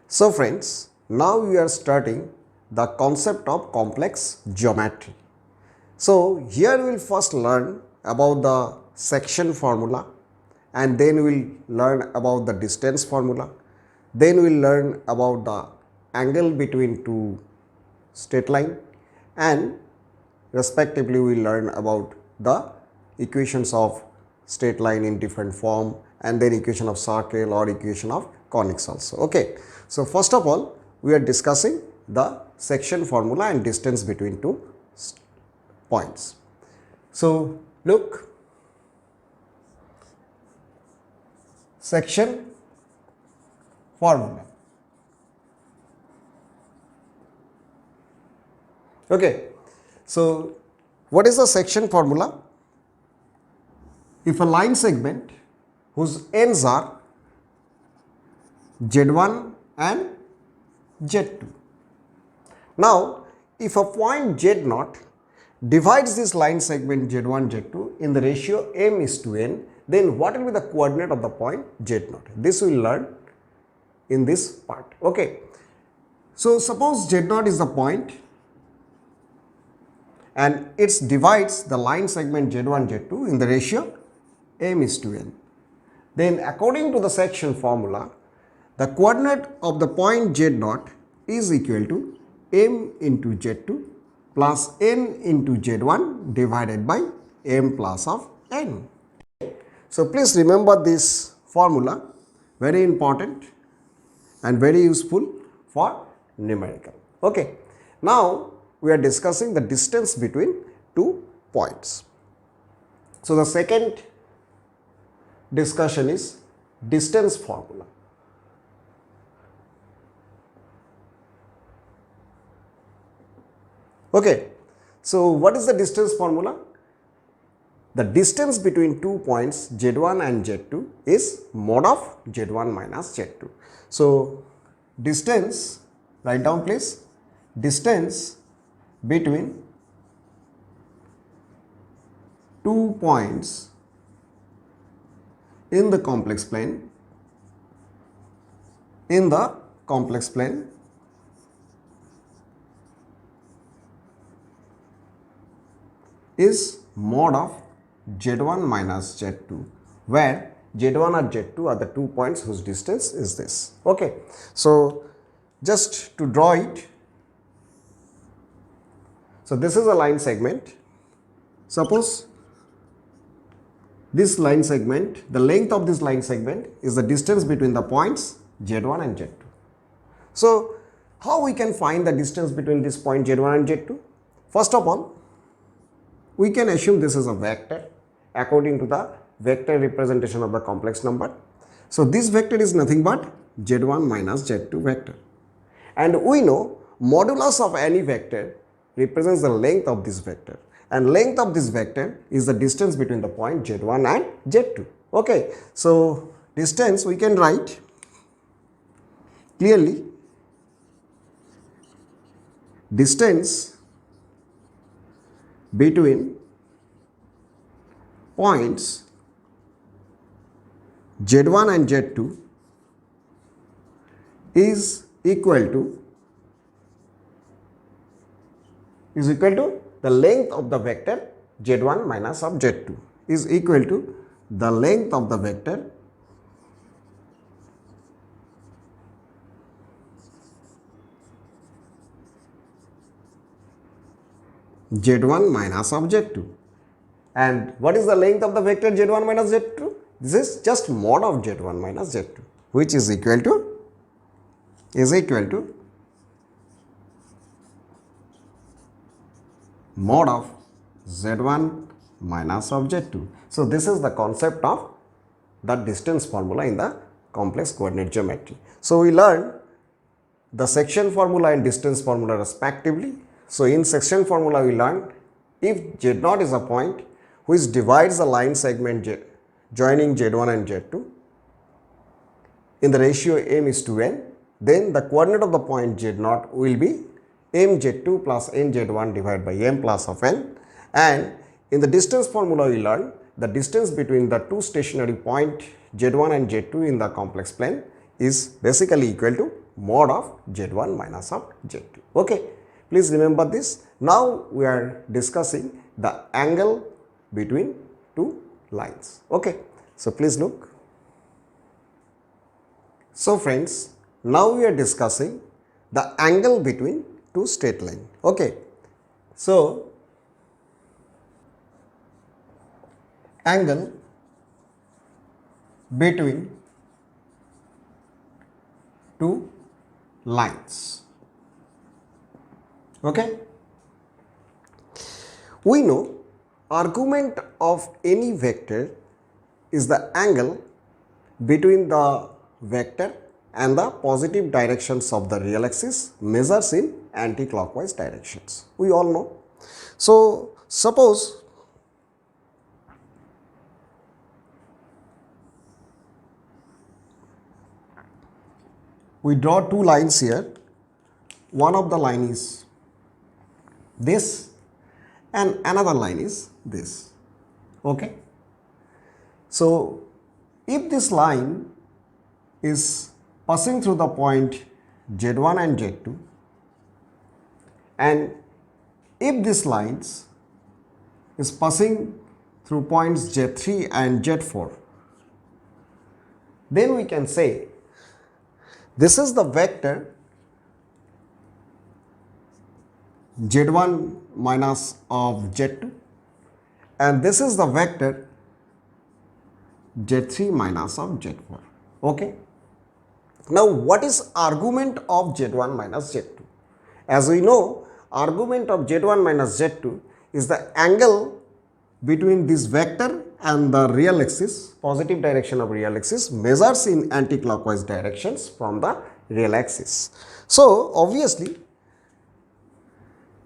So friends, now we are starting the concept of complex geometry. So here we will first learn about the section formula, and then we will learn about the distance formula. Then we will learn about the angle between two straight line, and respectively we will learn about the equations of straight line in different form, and then equation of circle or equation of conics also. Okay. So first of all, we are discussing the section formula and distance between two points. So look, section formula. Okay. So what is the section formula? If a line segment whose ends are Z1 and Z2. Now, if a point Z0 divides this line segment Z1, Z2 in the ratio m is to n, then what will be the coordinate of the point Z0? This we will learn in this part. Okay. So, suppose Z0 is the point and it divides the line segment Z1, Z2 in the ratio m is to n. Then according to the section formula, the coordinate of the point Z0 is equal to m into Z2 plus n into Z1 divided by m plus of n. So please remember this formula, very important and very useful for numerical. Okay. Now we are discussing the distance between two points. So the second discussion is distance formula. Okay. So what is the distance formula? The distance between two points Z1 and Z2 is mod of Z1 minus Z2. So distance, write down please, distance between two points in the complex plane, is mod of Z1 minus Z2, where Z1 and Z2 are the 2 points whose distance is this. Okay. So just to draw it, so this is a line segment. Suppose this line segment, the length of this line segment is the distance between the points Z1 and Z2. So how we can find the distance between this point Z1 and Z2? First of all, we can assume this is a vector according to the vector representation of the complex number. So this vector is nothing but Z1 minus Z2 vector. And we know modulus of any vector represents the length of this vector, and length of this vector is the distance between the point Z1 and Z2. Okay. So distance we can write clearly, distance between points Z1 and Z2 is equal to the length of the vector Z1 minus of Z2 is equal to the length of the vector Z1 minus of Z2. And what is the length of the vector Z1 minus Z2? This is just mod of Z1 minus Z2, which is equal to mod of Z1 minus of Z2. So this is the concept of the distance formula in the complex coordinate geometry. So we learned the section formula and distance formula respectively. So in section formula we learned if Z0 is a point which divides the line segment joining Z1 and Z2 in the ratio m is to n, then the coordinate of the point Z0 will be mz2 plus nz1 divided by m plus of n, and in the distance formula we learned the distance between the two stationary point Z1 and Z2 in the complex plane is basically equal to mod of Z1 minus of Z2. Okay, please remember this. Now we are discussing the angle between two lines. Okay, so please look. So friends, now we are discussing the angle between two straight lines. Okay, so angle between two lines. Okay, we know argument of any vector is the angle between the vector and the positive directions of the real axis measures in anti-clockwise directions. We all know. So suppose we draw two lines here. One of the line is this and another line is this. Okay. So if this line is passing through the point Z1 and Z2, and if this lines is passing through points Z3 and Z4, then we can say this is the vector Z1 minus of Z2 and this is the vector Z3 minus of Z4. Okay. Now what is argument of Z1 minus Z2? As we know, argument of Z1 minus Z2 is the angle between this vector and the real axis, positive direction of real axis measures in anti-clockwise directions from the real axis. So obviously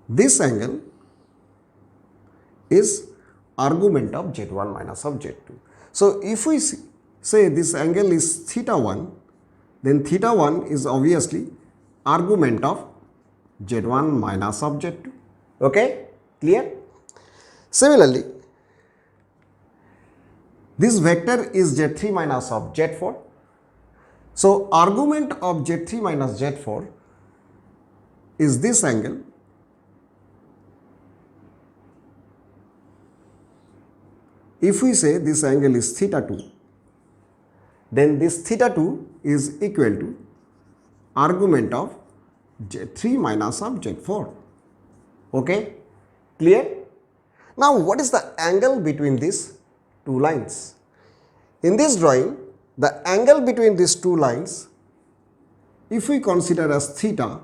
this angle is argument of Z1 minus of Z2. So if we say this angle is theta 1, then theta 1 is obviously argument of Z1 minus of Z2. Okay, clear? Similarly, this vector is Z3 minus of Z4. So argument of Z3 minus Z4 is this angle. If we say this angle is theta 2, then this theta 2 is equal to argument of Z3 minus of Z4. Okay, clear? Now what is the angle between these two lines? In this drawing, the angle between these two lines, if we consider as theta,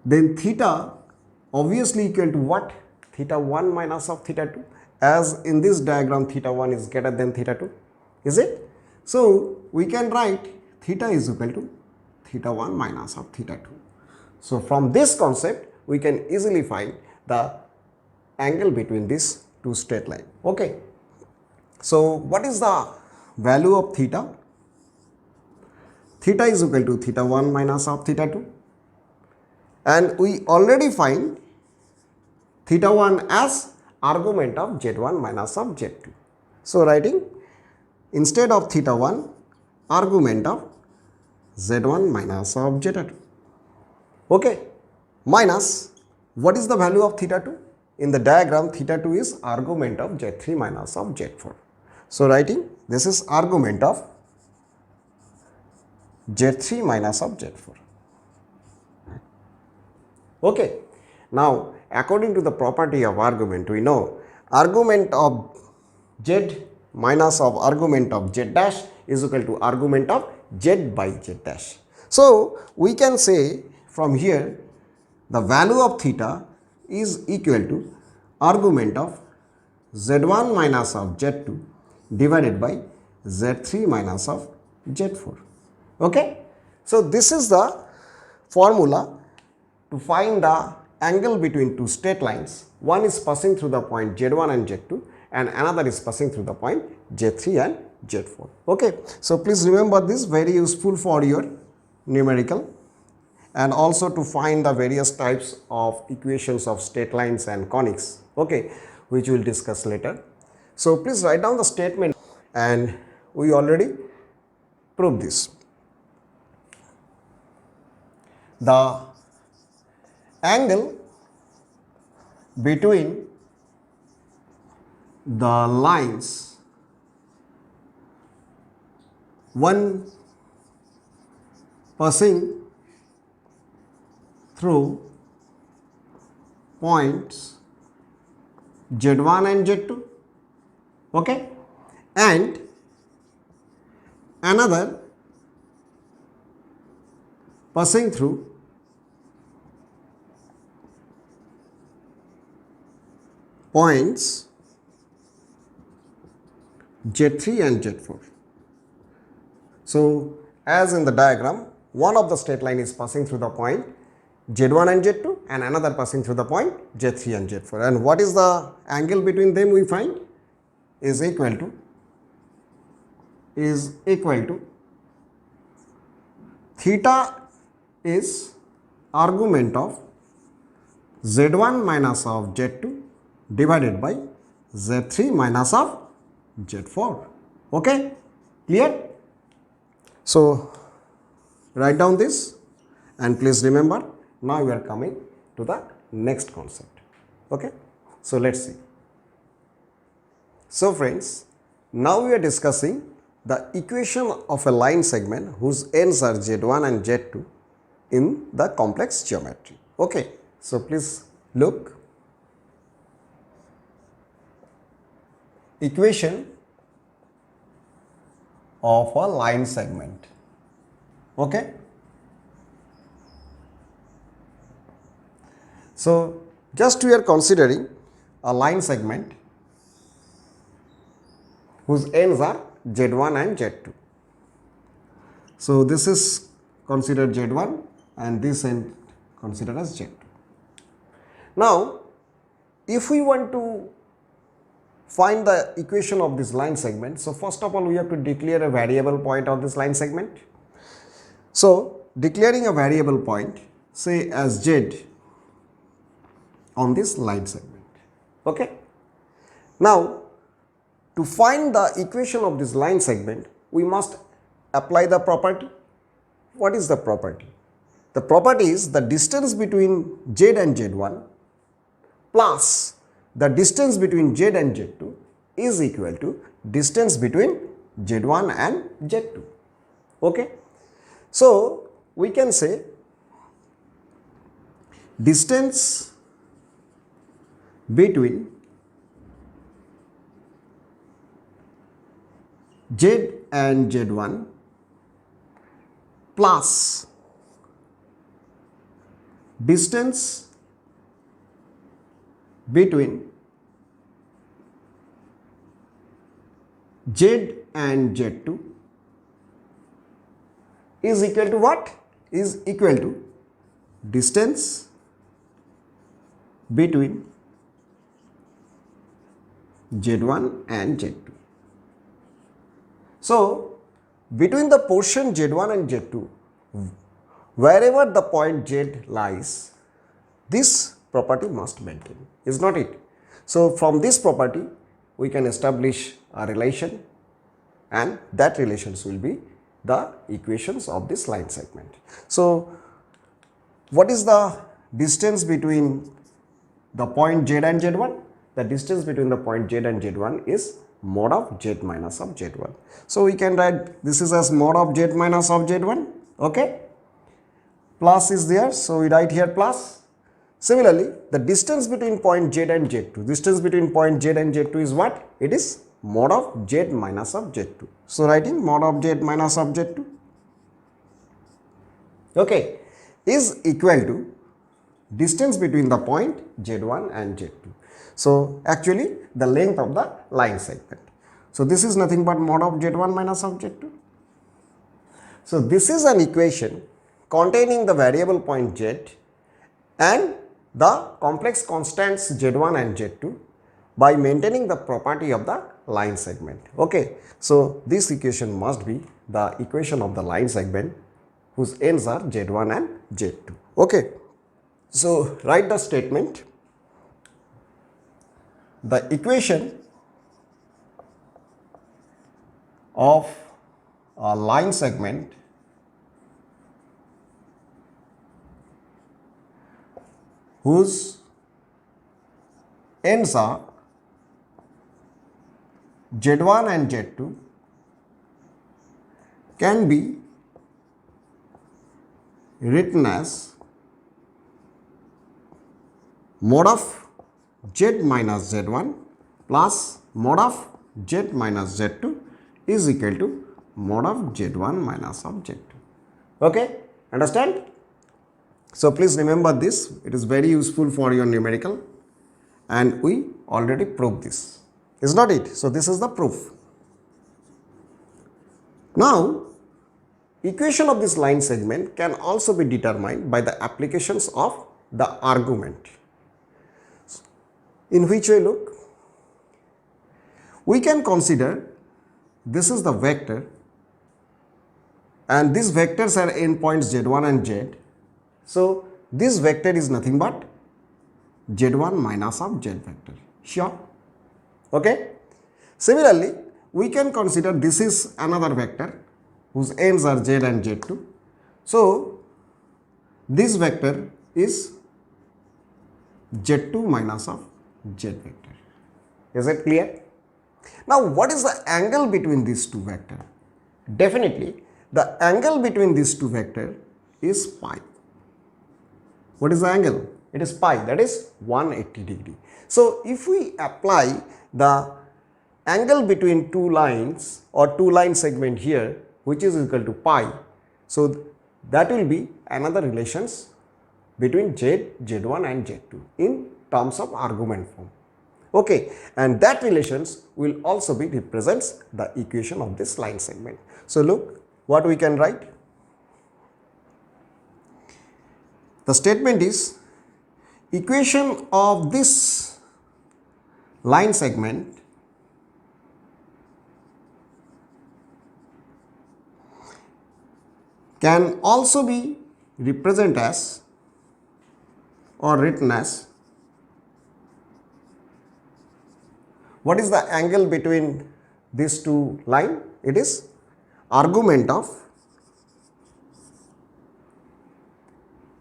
then theta obviously equal to what? Theta 1 minus of theta 2. As in this diagram, theta 1 is greater than theta 2, is it? So we can write theta is equal to theta 1 minus of theta 2. So from this concept, we can easily find the angle between these two straight lines. Okay. So what is the value of theta? Theta is equal to theta 1 minus of theta 2. And we already find theta 1 as argument of Z1 minus of Z2. So writing instead of theta 1, argument of Z1 minus of Z2. Okay, minus what is the value of theta 2? In the diagram, theta 2 is argument of Z3 minus of Z4. So writing this is argument of Z3 minus of Z4. Okay. Now according to the property of argument, we know argument of Z minus of argument of Z dash is equal to argument of Z by Z dash. So we can say from here the value of theta is equal to argument of Z1 minus of Z2 divided by Z3 minus of Z4. Okay. So this is the formula to find the angle between two straight lines. One is passing through the point Z1 and Z2 and another is passing through the point Z3 and Z4. Okay. So please remember this, very useful for your numerical and also to find the various types of equations of straight lines and conics, okay, which we will discuss later. So please write down the statement, and we already proved this. the angle between the lines one passing through points Z1 and Z2, okay, and another passing through points Z3 and Z4. So, as in the diagram, one of the straight line is passing through the point Z1 and Z2 and another passing through the point Z3 and Z4. And what is the angle between them we find is equal to theta is argument of Z1 minus of Z2 divided by Z3 minus of Z4. Okay, clear? So, write down this and please remember, now we are coming to the next concept. Okay, so let's see. So friends, now we are discussing the equation of a line segment whose ends are Z1 and Z2 in the complex geometry. Okay, so please look. Equation of a line segment. Okay. So, just we are considering a line segment whose ends are Z1 and Z2. So, this is considered Z1 and this end considered as Z2. Now, if we want to find the equation of this line segment, so first of all we have to declare a variable point of this line segment. So, declaring a variable point, say as Z on this line segment. Okay. Now, to find the equation of this line segment, we must apply the property. What is the property? The property is the distance between Z and Z1 plus the distance between Z and Z2 is equal to distance between Z1 and Z2. Okay. So, we can say distance between Z and Z1 plus distance between Z and Z2 is equal to what? Is equal to distance between Z1 and Z2. So, between the portion Z1 and Z2, wherever the point Z lies, this property must maintain, is not it? So, from this property we can establish a relation and that relations will be the equations of this line segment. So, what is the distance between the point Z and Z1? The distance between the point Z and Z1 is mod of Z minus of Z1. So, we can write this is as mod of Z minus of Z1, okay. Plus is there, so we write here plus. Similarly, the distance between point Z and Z2, distance between point Z and Z2 is what? It is mod of Z minus of Z2. So, writing mod of Z minus of Z2, okay, is equal to distance between the point Z1 and Z2. So, actually the length of the line segment. So, this is nothing but mod of Z1 minus of Z2. So, this is an equation containing the variable point Z and the complex constants Z1 and Z2 by maintaining the property of the line segment. Okay. So, this equation must be the equation of the line segment whose ends are Z1 and Z2. Okay. So, write the statement. The equation of a line segment whose ends are Z1 and Z2 can be written as mod of Z minus Z1 plus mod of Z minus Z2 is equal to mod of Z1 minus of Z2. Okay, understand? So please remember this, it is very useful for your numerical and we already proved this, is not it? So this is the proof. Now, equation of this line segment can also be determined by the applications of the argument. In which way, look? We can consider this is the vector and these vectors are endpoints Z1 and Z. So this vector is nothing but Z1 minus of Z vector. Sure? Okay? Similarly, we can consider this is another vector whose ends are Z and Z2. So this vector is Z2 minus of Z vector. Is it clear? Now, what is the angle between these two vectors? Definitely, the angle between these two vectors is pi. What is the angle? It is pi, that is 180 degree. So, if we apply the angle between two lines or two line segment here, which is equal to pi, so that will be another relations between Z, Z1 and Z2 in terms of argument form. Okay, and that relations will also be represents the equation of this line segment. So look what we can write. The statement is equation of this line segment can also be represented as or written as, what is the angle between these two lines? It is argument of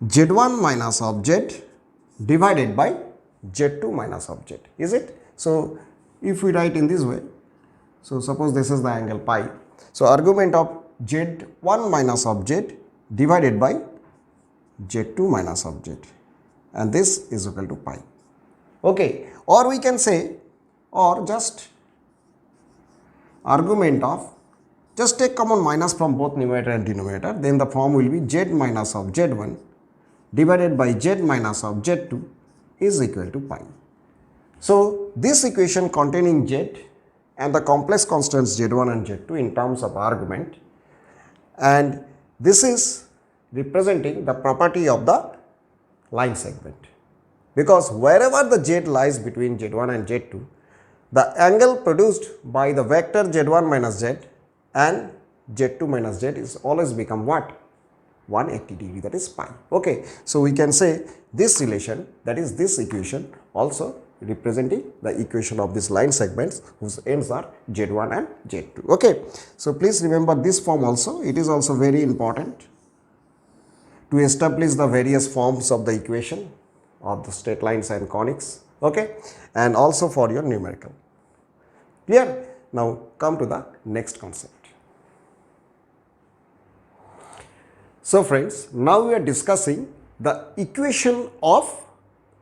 Z1 minus of Z divided by Z2 minus of Z. Is it? So if we write in this way, so suppose this is the angle pi. So argument of Z1 minus of Z divided by Z2 minus of Z, and this is equal to pi. Okay, or we can say, or just argument of, just take common minus from both numerator and denominator, then the form will be Z minus of Z1 divided by Z minus of Z2 is equal to pi. So this equation containing Z and the complex constants Z1 and Z2 in terms of argument, and this is representing the property of the line segment, because wherever the Z lies between Z1 and Z2, the angle produced by the vector Z1 minus Z and Z2 minus Z is always become what? 180 degree, that is pi. Okay, so we can say this relation, that is this equation, also representing the equation of these line segments whose ends are Z1 and Z2. Okay, so please remember this form also, it is also very important to establish the various forms of the equation of the straight lines and conics. Okay, and also for your numerical. Clear? Now come to the next concept. So friends, now we are discussing the equation of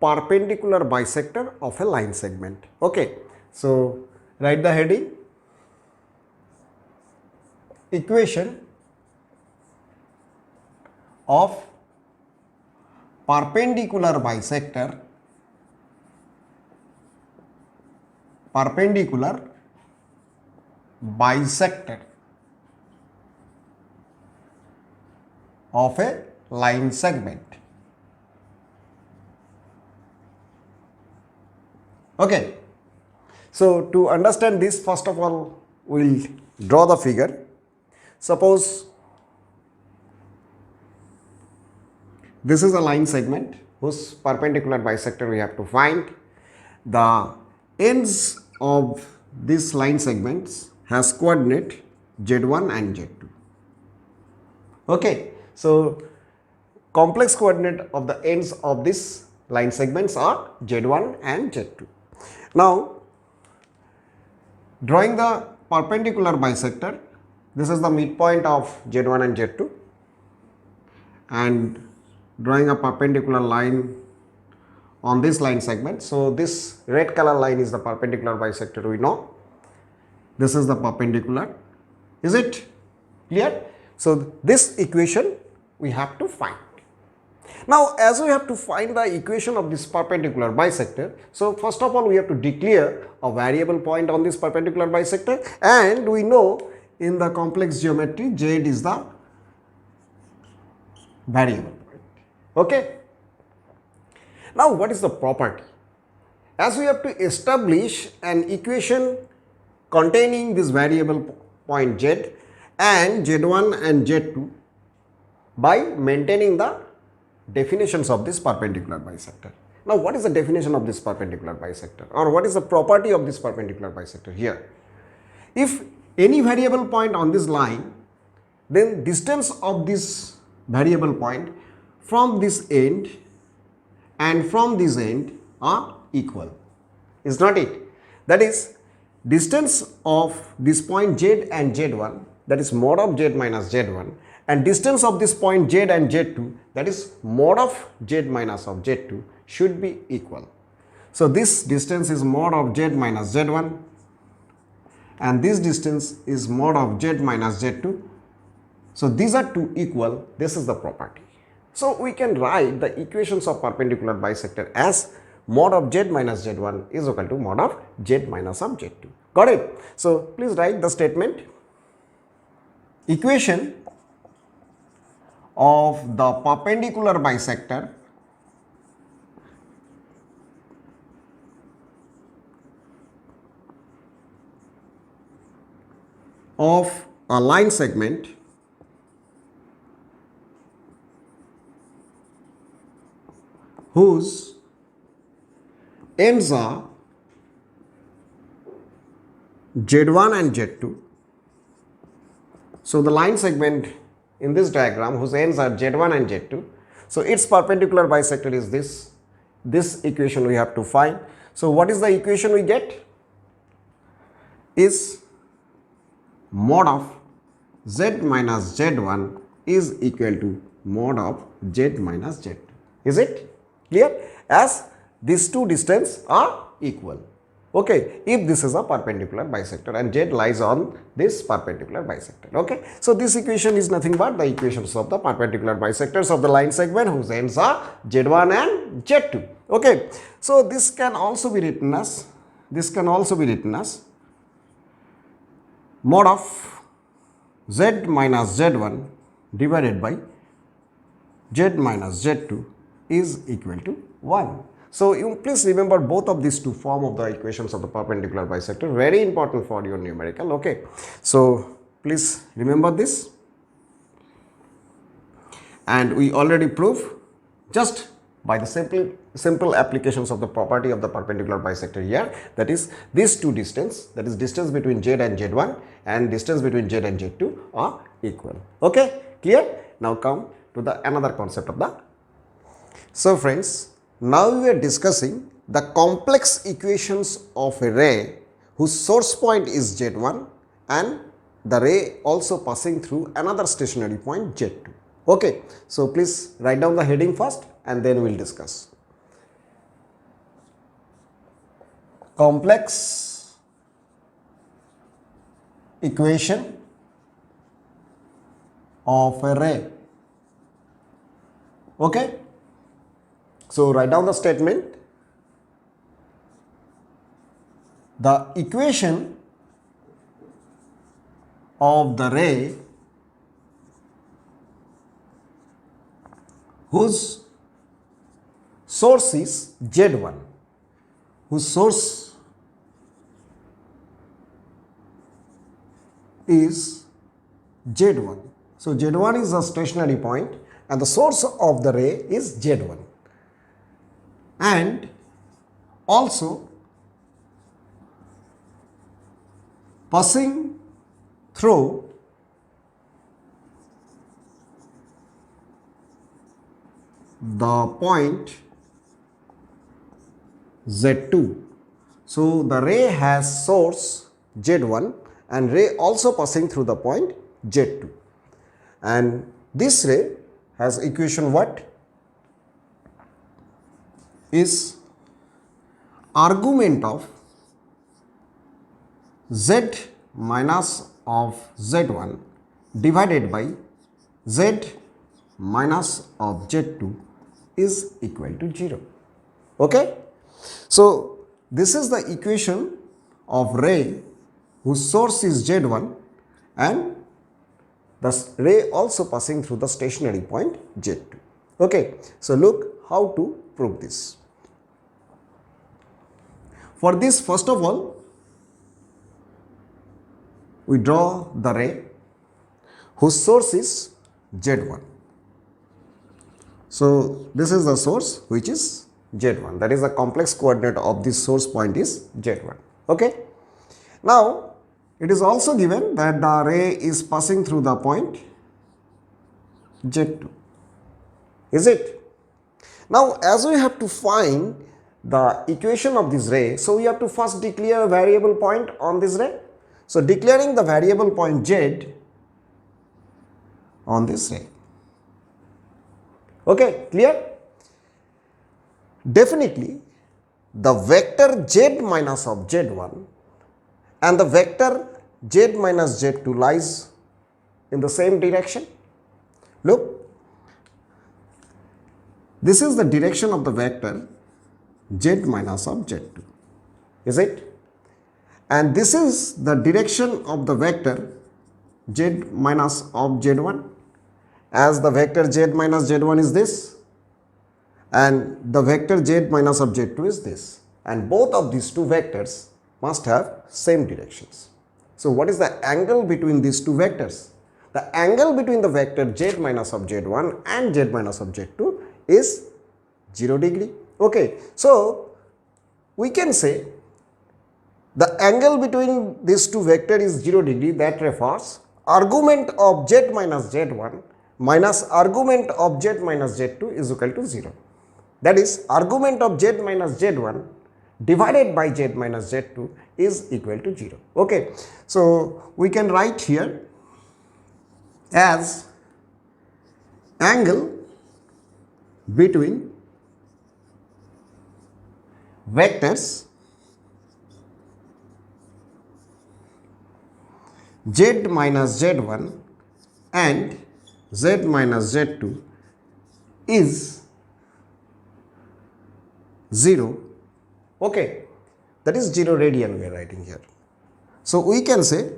perpendicular bisector of a line segment. Okay, so write the heading, equation of perpendicular bisector of a line segment. Okay, so to understand this, first of all we will draw the figure. Suppose this is a line segment whose perpendicular bisector we have to find. The ends of this line segments has coordinate Z1 and Z2. Okay, so complex coordinate of the ends of this line segments are Z1 and Z2. Now, drawing the perpendicular bisector, this is the midpoint of Z1 and Z2, and drawing a perpendicular line on this line segment. So, this red color line is the perpendicular bisector, we know. This is the perpendicular. Is it clear? So, this equation we have to find. Now, as we have to find the equation of this perpendicular bisector, so first of all we have to declare a variable point on this perpendicular bisector, and we know in the complex geometry Z is the variable point. Okay. Now, what is the property? As we have to establish an equation containing this variable point Z and Z1 and Z2 by maintaining the definitions of this perpendicular bisector. Now, what is the definition of this perpendicular bisector, or what is the property of this perpendicular bisector here? If any variable point on this line, then distance of this variable point from this end and from this end are equal. Is not it? That is, distance of this point Z and Z1, that is mod of Z minus Z1, and distance of this point Z and Z2, that is mod of Z minus of Z2, should be equal. So, this distance is mod of Z minus Z1 and this distance is mod of Z minus Z2. So, these are two equal. This is the property. So, we can write the equations of perpendicular bisector as mod of Z minus Z1 is equal to mod of Z minus of Z2. Got it? So, please write the statement. Equation of the perpendicular bisector of a line segment whose ends are Z1 and Z2. So, the line segment in this diagram whose ends are Z1 and Z2. So, its perpendicular bisector is this. This equation we have to find. So, what is the equation we get? Is mod of Z minus Z1 is equal to mod of Z minus Z2. Is it clear? As these two distances are equal. Okay, if this is a perpendicular bisector and Z lies on this perpendicular bisector. Okay, so this equation is nothing but the equations of the perpendicular bisectors of the line segment whose ends are Z1 and Z2. Okay, so this can also be written as mod of Z minus Z1 divided by Z minus Z2 is equal to 1. So, you please remember both of these two form of the equations of the perpendicular bisector, very important for your numerical. Okay. So, please remember this, and we already proved just by the simple applications of the property of the perpendicular bisector here, that is these two distance, that is distance between Z and Z1 and distance between Z and Z2 are equal. Okay, clear? Now come to the another concept of the. So friends, now we are discussing the complex equations of a ray whose source point is Z1 and the ray also passing through another stationary point Z2. Okay, so please write down the heading first and then we will discuss. Complex equation of a ray. Okay, so write down the statement. The equation of the ray whose source is Z1, whose source is Z1. So, Z1 is a stationary point and the source of the ray is Z1, and also passing through the point Z2. So the ray has source Z1 and ray also passing through the point Z2. And this ray has equation what? Is argument of Z minus of Z1 divided by Z minus of Z2 is equal to 0. Okay? So this is the equation of ray whose source is Z1 and the ray also passing through the stationary point Z2. Okay, so look how to prove this. For this, first of all, we draw the ray whose source is Z1. So this is the source which is Z1, that is the complex coordinate of this source point is Z1. Okay. Now it is also given that the ray is passing through the point Z2. Is it? Now as we have to find the equation of this ray, so we have to first declare a variable point on this ray. So declaring the variable point Z on this ray. Okay, clear? Definitely the vector Z minus of Z1 and the vector Z minus Z2 lies in the same direction. Look, this is the direction of the vector Z minus of Z2, is it? And this is the direction of the vector Z minus of Z1, as the vector Z minus Z1 is this and the vector Z minus of Z2 is this, and both of these two vectors must have same directions. So what is the angle between these two vectors? The angle between the vector Z minus of Z1 and Z minus of Z2 is 0 degree. Okay, so we can say the angle between these two vectors is 0 degree, that refers argument of Z minus Z1 minus argument of Z minus Z2 is equal to 0. That is, argument of Z minus Z1 divided by Z minus Z2 is equal to 0. Okay, so we can write here as angle between vectors Z minus Z1 and Z minus Z2 is 0. Okay, that is 0 radian we are writing here. So we can say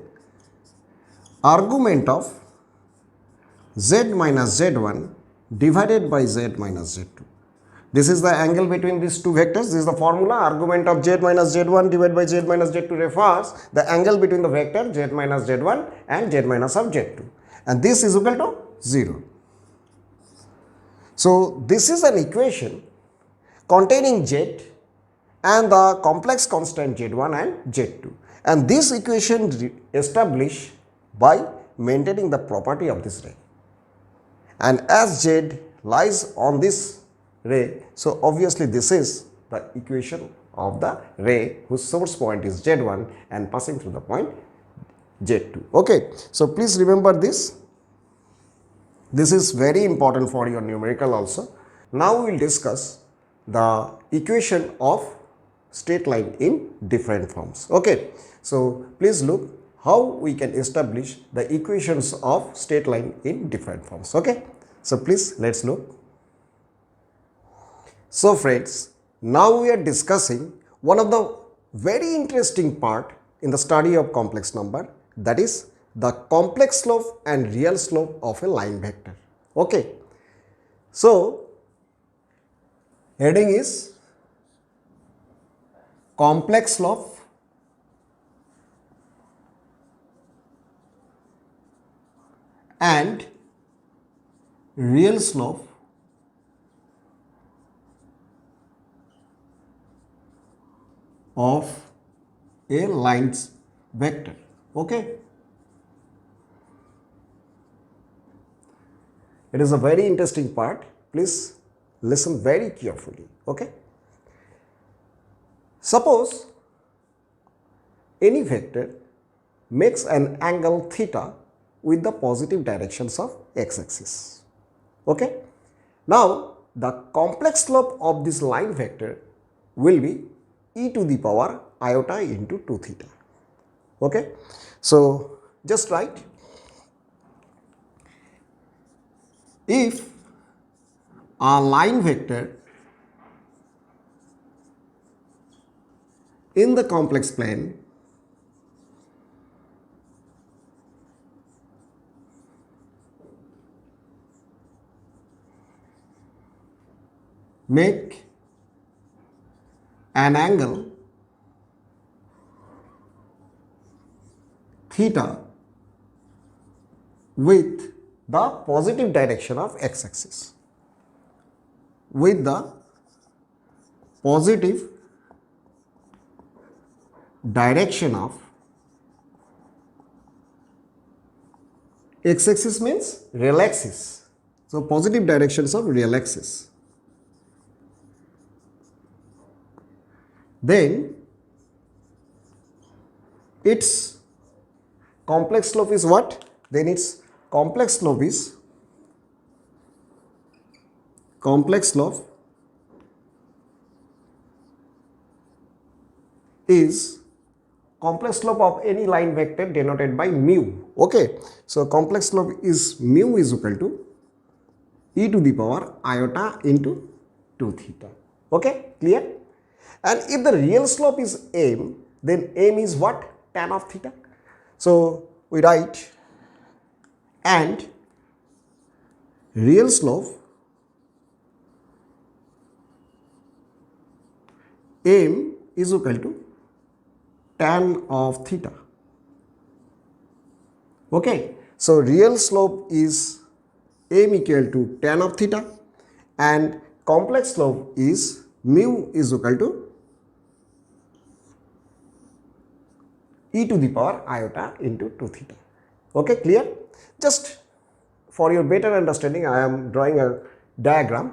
argument of Z minus Z1 divided by Z minus Z2. This is the angle between these two vectors. This is the formula. Argument of Z minus Z1 divided by Z minus Z2 refers the angle between the vector Z minus Z1 and Z minus of Z2. And this is equal to 0. So this is an equation containing Z and the complex constant Z1 and Z2. And this equation established by maintaining the property of this ray. And as Z lies on this ray, so obviously this is the equation of the ray whose source point is Z1 and passing through the point Z2. Okay, so please remember this. This is very important for your numerical also. Now we will discuss the equation of straight line in different forms. Okay, so please look how we can establish the equations of straight line in different forms. Okay, so please let's look. So friends, now we are discussing one of the very interesting part in the study of complex number, that is the complex slope and real slope of a line vector. Okay, so heading is complex slope and real slope of a line vector. Okay, it is a very interesting part. Please listen very carefully. Okay, Suppose any vector makes an angle theta with the positive directions of x-axis. Okay. Now, the complex slope of this line vector will be e to the power iota into 2 theta. Okay. So, just write, if a line vector in the complex plane make an angle theta with the positive direction of x-axis, with the positive direction of x-axis means real axis. So, positive directions of real axis. Then its complex slope is what? Then its complex slope is complex slope of any line vector denoted by mu. Okay. So, complex slope is mu is equal to e to the power iota into 2 theta. Okay. Clear? And if the real slope is m, then m is what? Tan of theta. So, we write, and real slope m is equal to tan of theta. Okay. So, real slope is m equal to tan of theta and complex slope is mu is equal to e to the power iota into 2 theta. Okay, clear? Just for your better understanding, I am drawing a diagram.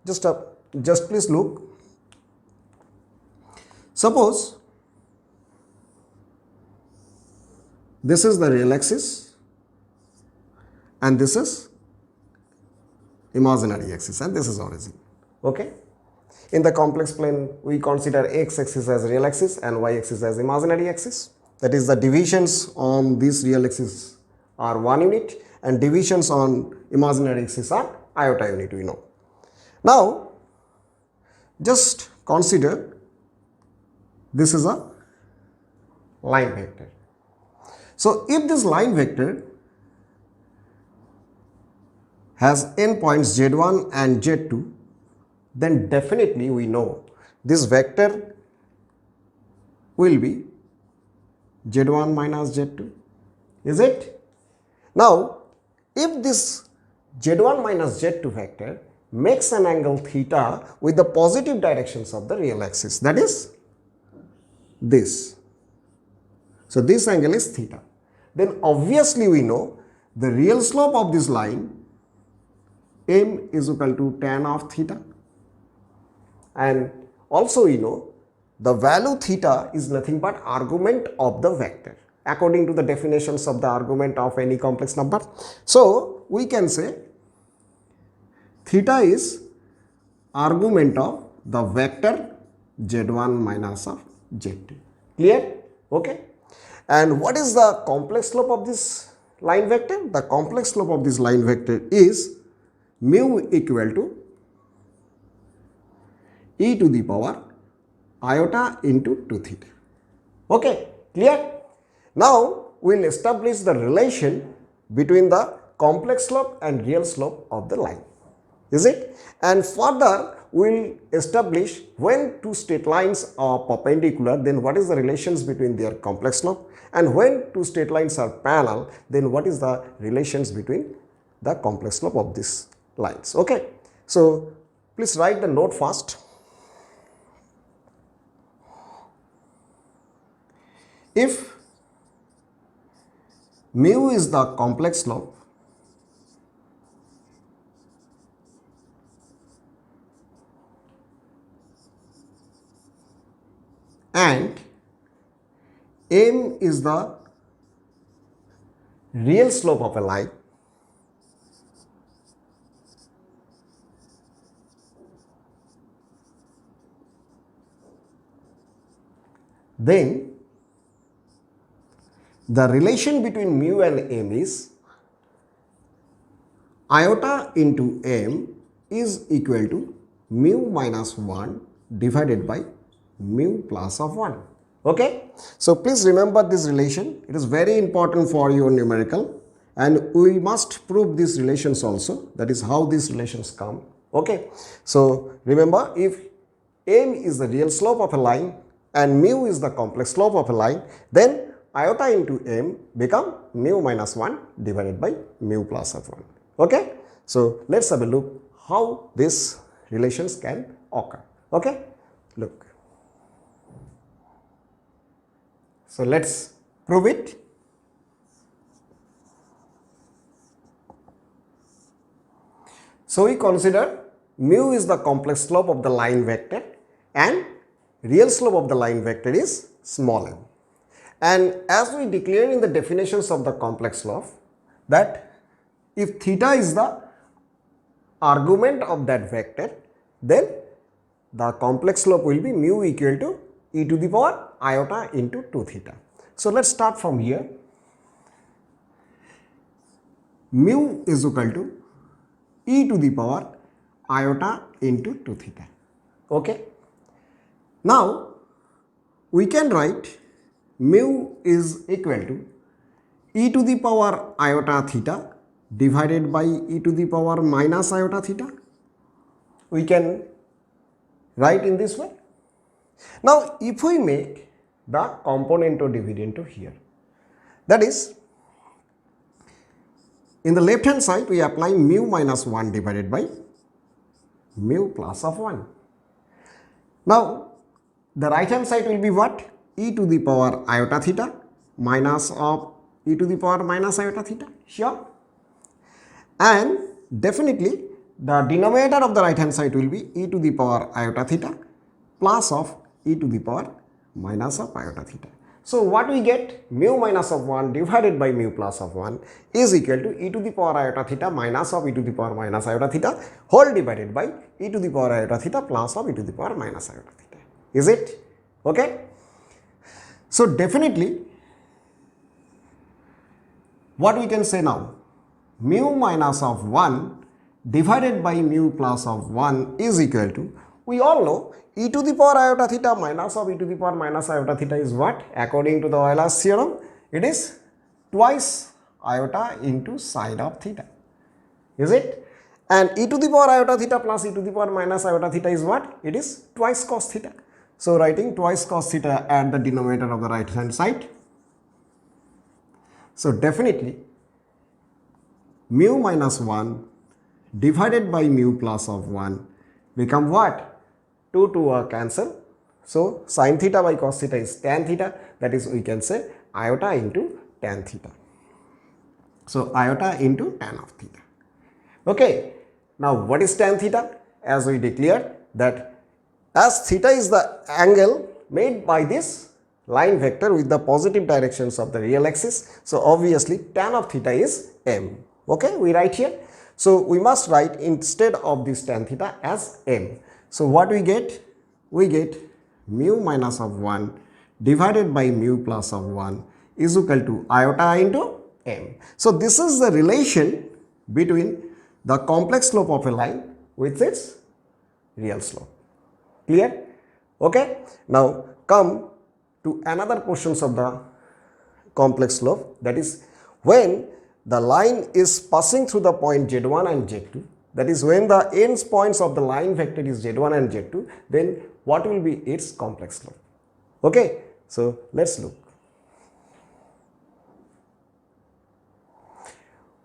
Just please look. Suppose this is the real axis and this is imaginary axis and this is origin. Okay. In the complex plane, we consider x-axis as real axis and y-axis as imaginary axis. That is, the divisions on this real axis are 1 unit and divisions on imaginary axis are iota unit, we know. Now, just consider this is a line vector. So, if this line vector has n points z1 and z2, then definitely we know this vector will be z1 minus z2, is it? Now, if this z1 minus z2 vector makes an angle theta with the positive directions of the real axis, that is this. So, this angle is theta. Then obviously we know the real slope of this line m is equal to tan of theta, and also we know the value theta is nothing but argument of the vector according to the definitions of the argument of any complex number. So, we can say theta is argument of the vector z1 minus of z2. Clear? Okay. And what is the complex slope of this line vector? The complex slope of this line vector is mu equal to e to the power iota into 2 theta. Okay, clear? Now, we will establish the relation between the complex slope and real slope of the line. Is it? And further, we will establish when two straight lines are perpendicular, then what is the relations between their complex slope, and when two straight lines are parallel, then what is the relations between the complex slope of these lines. Okay. So, please write the note first. If mu is the complex slope m is the real slope of a line, then the relation between mu and m is iota into m is equal to mu minus 1 divided by mu plus of 1. Okay, so please remember this relation. It is very important for your numerical, and we must prove these relations also. That is how these relations come. Okay, so remember, if m is the real slope of a line and mu is the complex slope of a line, then iota into m become mu minus 1 divided by mu plus of 1. Okay, so let's have a look how these relations can occur. Okay, look. So let's prove it. So we consider mu is the complex slope of the line vector and real slope of the line vector is small m. And as we declared in the definitions of the complex slope, that if theta is the argument of that vector, then the complex slope will be mu equal to e to the power iota into 2 theta. So let's start from here. Mu is equal to e to the power iota into 2 theta. Okay. Now we can write mu is equal to e to the power iota theta divided by e to the power minus iota theta. We can write in this way. Now if we make the component or dividend here, that is, in the left hand side we apply mu minus 1 divided by mu plus of 1. Now the right hand side will be what? E to the power iota theta minus of e to the power minus iota theta here, and definitely the denominator of the right hand side will be e to the power iota theta plus of e to the power minus of iota theta. So what we get? Mu minus of 1 divided by mu plus of 1 is equal to e to the power iota theta minus of e to the power minus iota theta whole divided by e to the power iota theta plus of e to the power minus iota theta. Is it? Okay. So definitely what we can say now? Mu minus of 1 divided by mu plus of 1 is equal to, we all know, e to the power iota theta minus of e to the power minus iota theta is what? According to the Euler's theorem, it is twice iota into sine of theta. Is it? And e to the power iota theta plus e to the power minus iota theta is what? It is twice cos theta. So writing twice cos theta at the denominator of the right hand side. So definitely mu minus 1 divided by mu plus of 1 become what? 2 are cancel. So sin theta by cos theta is tan theta, that is, we can say iota into tan theta. So iota into tan of theta. Okay. Now what is tan theta? As we declared that as theta is the angle made by this line vector with the positive directions of the real axis, so obviously tan of theta is m. Okay, we write here. So we must write instead of this tan theta as m. So what we get? We get mu minus of 1 divided by mu plus of 1 is equal to iota into m. So this is the relation between the complex slope of a line with its real slope. Clear? Okay. Now come to another portions of the complex slope, that is, when the line is passing through the point z1 and z2, that is, when the ends points of the line vector is z1 and z2, then what will be its complex slope? Okay. So let's look.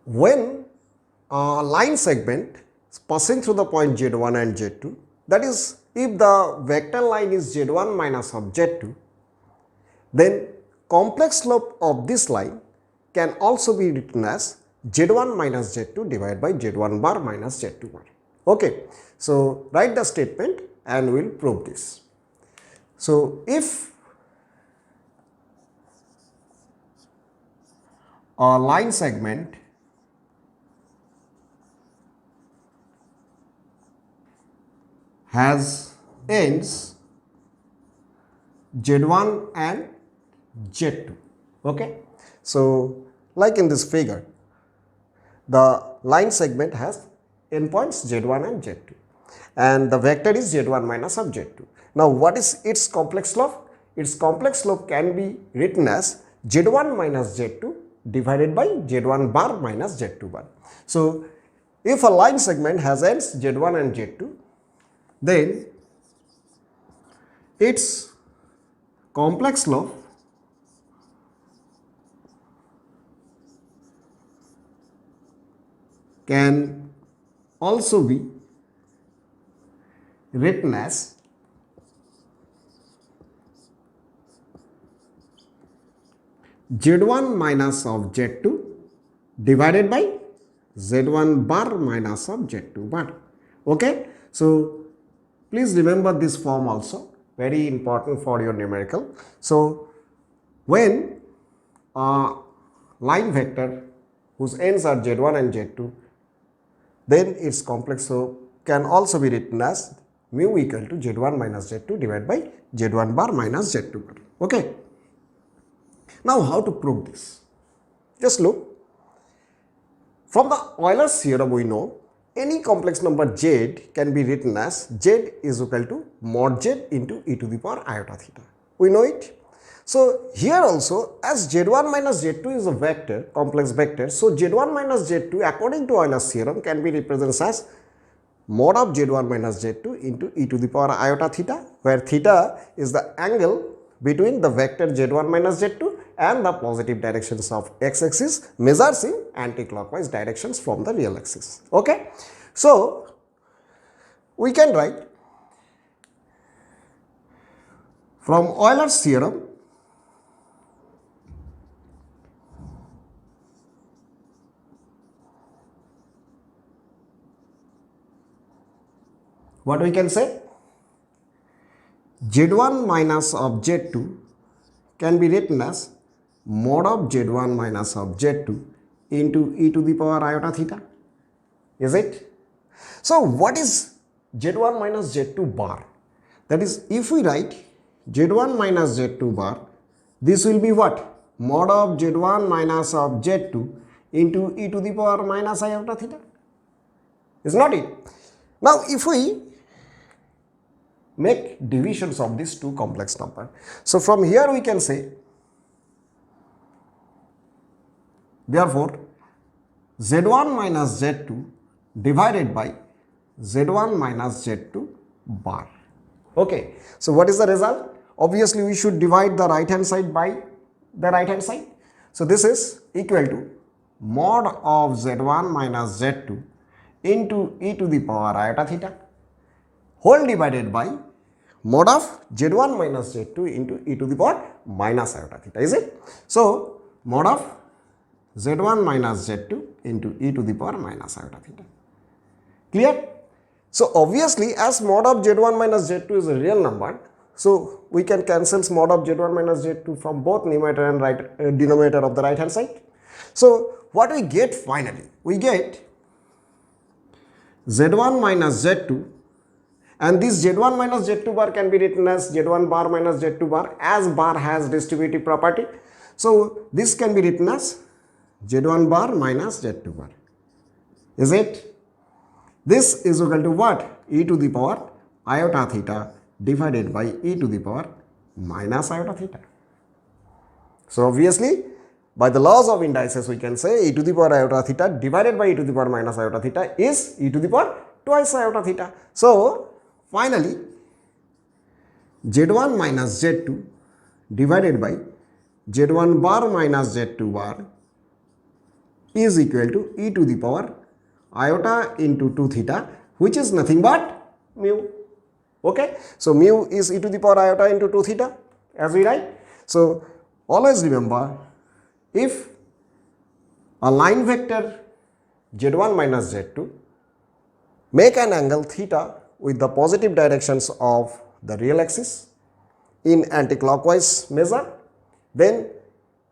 When a line segment is passing through the point z1 and z2, that is, if the vector line is z1 minus of z2, then complex slope of this line can also be written as z1 minus z2 divided by z1 bar minus z2 bar. Okay. So write the statement and we will prove this. So if a line segment has ends Z1 and Z2. Okay. So, like in this figure, the line segment has endpoints Z1 and Z2 and the vector is Z1 minus of Z2. Now, what is its complex slope? Its complex slope can be written as Z1 minus Z2 divided by Z1 bar minus Z2 bar. So, if a line segment has ends Z1 and Z2, then its complex slope can also be written as Z1 minus of Z2 divided by Z1 bar minus of Z2 bar. Okay. So, please remember this form also, very important for your numerical. So, when a line vector whose ends are Z1 and Z2, then its complex slope can also be written as mu equal to Z1 minus Z2 divided by Z1 bar minus Z2 bar. Okay. Now, how to prove this? Just look. From the Euler's theorem, we know any complex number z can be written as z is equal to mod z into e to the power iota theta. We know it. So, here also as z1 minus z2 is a vector, complex vector. So, z1 minus z2 according to Euler's theorem can be represented as mod of z1 minus z2 into e to the power iota theta, where theta is the angle between the vector z1 minus z2 and the positive directions of x-axis measures in anti-clockwise directions from the real axis. Okay. So, we can write from Euler's theorem what we can say? Z1 minus of Z2 can be written as mod of Z1 minus of Z2 into e to the power iota theta. Is it? So, what is Z1 minus Z2 bar? That is, if we write Z1 minus Z2 bar, this will be what? Mod of Z1 minus of Z2 into e to the power minus iota theta. Is not it? Now, if we make divisions of these two complex numbers. So, from here we can say, therefore, Z1 minus Z2 divided by Z1 minus Z2 bar. Okay. So, what is the result? Obviously, we should divide the right hand side by the right hand side. So, this is equal to mod of Z1 minus Z2 into e to the power iota theta whole divided by mod of Z1 minus Z2 into e to the power minus iota theta. Is it? So, mod of Z1 minus Z2 into e to the power minus iota theta. Clear? So, obviously, as mod of Z1 minus Z2 is a real number, so we can cancel mod of Z1 minus Z2 from both numerator and denominator of the right hand side. So, what we get finally? We get Z1 minus Z2, and this Z1 minus Z2 bar can be written as Z1 bar minus Z2 bar, as bar has distributive property. So, this can be written as Z1 bar minus Z2 bar. Is it? This is equal to what? E to the power iota theta divided by e to the power minus iota theta. So, obviously, by the laws of indices, we can say e to the power iota theta divided by e to the power minus iota theta is e to the power twice iota theta. So, finally, Z1 minus Z2 divided by Z1 bar minus Z2 bar is equal to e to the power iota into 2 theta, which is nothing but mu. Okay. So, mu is e to the power iota into 2 theta as we write. So, always remember, if a line vector Z1 minus Z2 make an angle theta with the positive directions of the real axis in anti-clockwise measure, then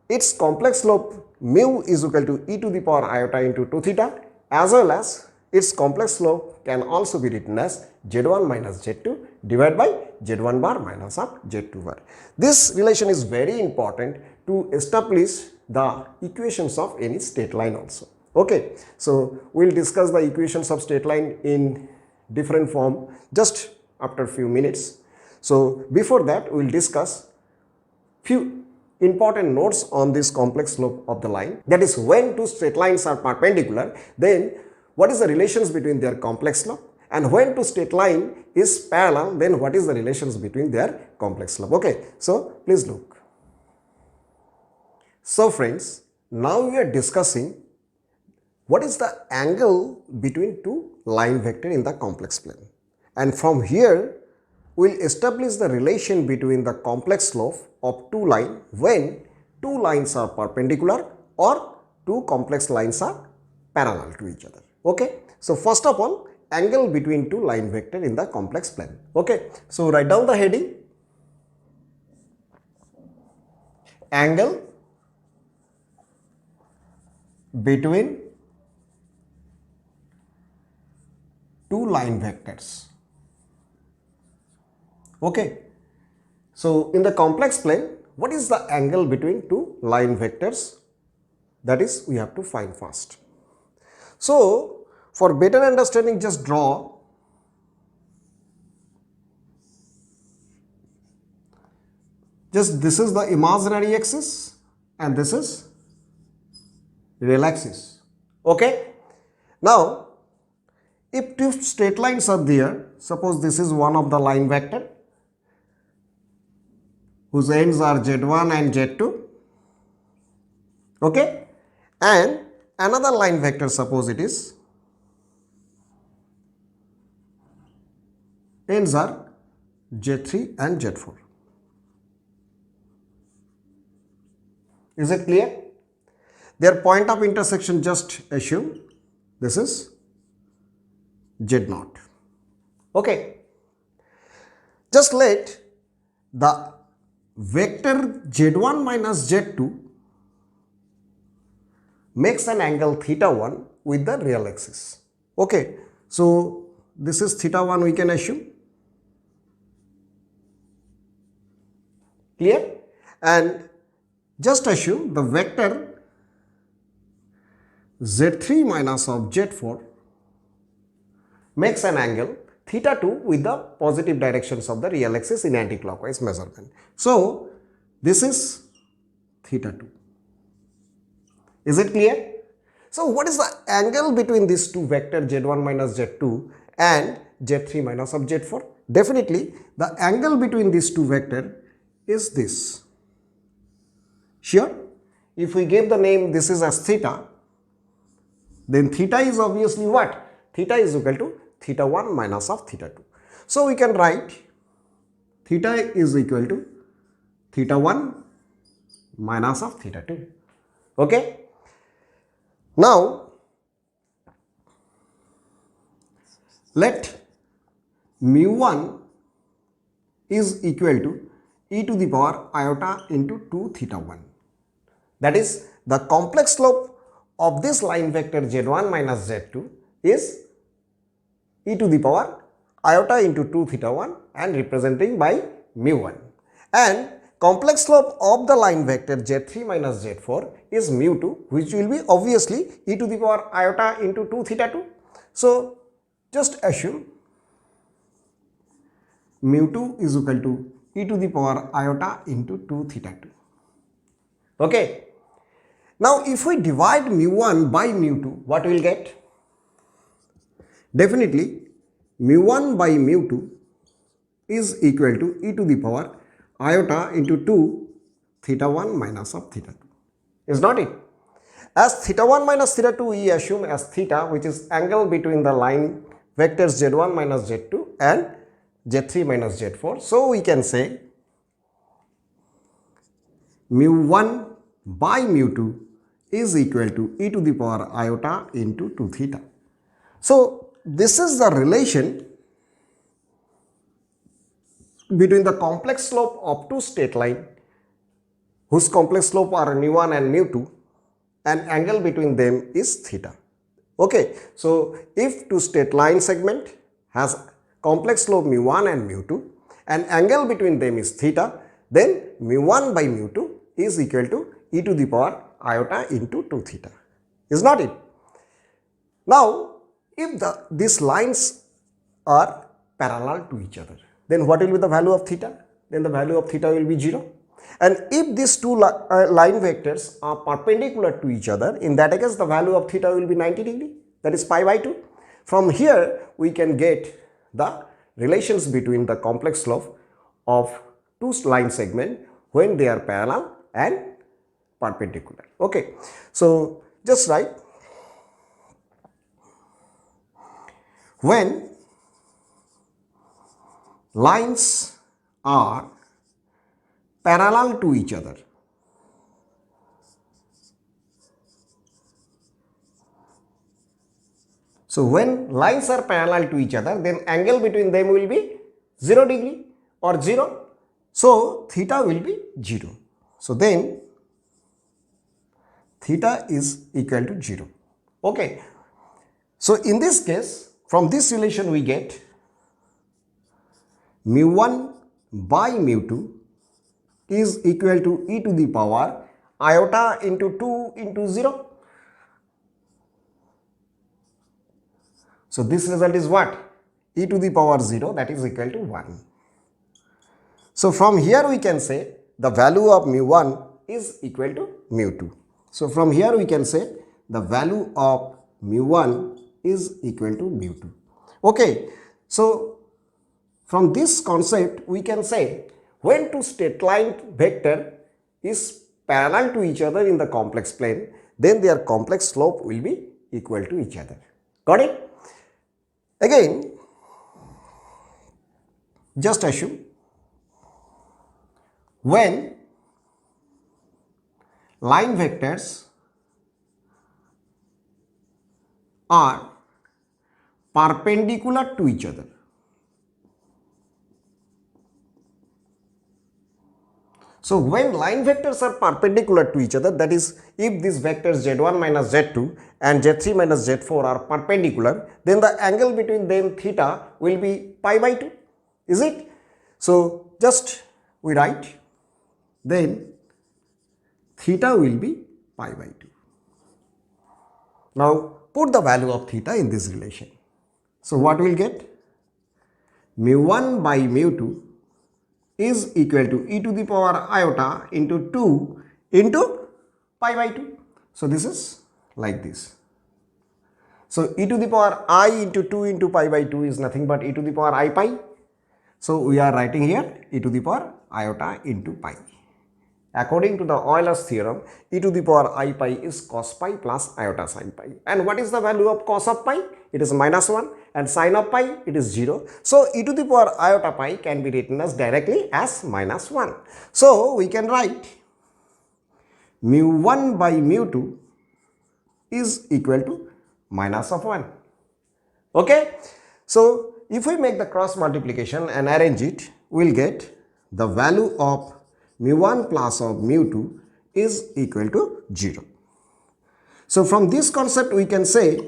its complex slope mu is equal to e to the power iota into 2 theta, as well as its complex slope can also be written as z1 minus z2 divided by z1 bar minus of z2 bar. This relation is very important to establish the equations of any straight line also. Okay, so we will discuss the equations of straight line in different form just after few minutes. So before that, we will discuss few important notes on this complex slope of the line. That is, when two straight lines are perpendicular, then what is the relations between their complex slope, and when two straight line is parallel, then what is the relations between their complex slope. Okay, so please look. So friends, now we are discussing what is the angle between two line vector in the complex plane, and from here we will establish the relation between the complex slope of two lines when two lines are perpendicular or two complex lines are parallel to each other. Okay, so first of all, angle between two line vector in the complex plane. Okay, so write down the heading, angle between two line vectors. Okay, so in the complex plane, what is the angle between two line vectors? That is, we have to find first. So for better understanding, just draw this is the imaginary axis and this is real axis. Okay, now if two straight lines are there, suppose this is one of the line vector whose ends are z1 and z2, okay, and another line vector, suppose it is ends are z3 and z4. Is it clear? Their point of intersection, just assume this is z0. Okay, just let the vector z1 minus z2 makes an angle theta 1 with the real axis. Okay, so this is theta 1, we can assume. Clear? And just assume the vector z3 minus of z4 makes an angle theta 2 with the positive directions of the real axis in anti-clockwise measurement. So this is theta 2. Is it clear? So what is the angle between these two vectors z1 minus z2 and z3 minus of z4? Definitely the angle between these two vectors is this. Sure? If we give the name this is as theta, then theta is obviously what? Theta is equal to theta 1 minus of theta 2. So we can write theta is equal to theta 1 minus of theta 2. Okay? Now let mu1 is equal to e to the power iota into 2 theta 1. That is, the complex slope of this line vector z1 minus z2 is e to the power iota into 2 theta 1 and representing by mu1, and complex slope of the line vector z3 minus z4 is mu2, which will be obviously e to the power iota into 2 theta 2. So just assume mu2 is equal to e to the power iota into 2 theta 2. Okay. Now if we divide mu1 by mu2, what we will get? Definitely mu1 by mu2 is equal to e to the power iota into 2 theta 1 minus of theta 2. Is not it? As theta 1 minus theta 2 we assume as theta, which is angle between the line vectors z1 minus z2 and z3 minus z4. So we can say mu1 by mu2 is equal to e to the power iota into 2 theta. So this is the relation between the complex slope of two straight line whose complex slope are mu1 and mu2 and angle between them is theta. Okay, so if two straight line segment has complex slope mu1 and mu2 and angle between them is theta, then mu1 by mu2 is equal to e to the power iota into 2 theta. Is not it? Now, if these lines are parallel to each other, then what will be the value of theta? Then the value of theta will be 0. And if these two line vectors are perpendicular to each other, in that case the value of theta will be 90 degree, that is pi by 2. From here we can get the relations between the complex slope of two line segment when they are parallel and perpendicular. Okay, so just write, when lines are parallel to each other, so when lines are parallel to each other, then angle between them will be 0 degree or 0. So theta will be 0. So then theta is equal to 0. Okay. So in this case, from this relation we get mu1 by mu2 is equal to e to the power iota into 2 into 0. So this result is what? E to the power 0, that is equal to 1. So from here we can say the value of mu1 is equal to mu2. So from here we can say the value of mu1 is equal to mu2. Okay, so from this concept we can say when two straight line vector is parallel to each other in the complex plane, then their complex slope will be equal to each other. Got it? Again, just assume when line vectors are perpendicular to each other. So when line vectors are perpendicular to each other, that is, if these vectors z1 minus z2 and z3 minus z4 are perpendicular, then the angle between them theta will be pi by 2. Is it? So just we write, then theta will be pi by 2. Now put the value of theta in this relation. So what we will get? Mu1 by mu2 is equal to e to the power iota into 2 into pi by 2. So this is like this. So e to the power I into 2 into pi by 2 is nothing but e to the power I pi. So we are writing here e to the power iota into pi. According to the Euler's theorem, e to the power I pi is cos pi plus iota sin pi. And what is the value of cos of pi? It is minus 1, and sin of pi, it is 0. So e to the power iota pi can be written as directly as minus 1. So we can write mu1 by mu2 is equal to minus of 1. Okay. So if we make the cross multiplication and arrange it, we will get the value of mu1 plus of mu2 is equal to 0. So from this concept we can say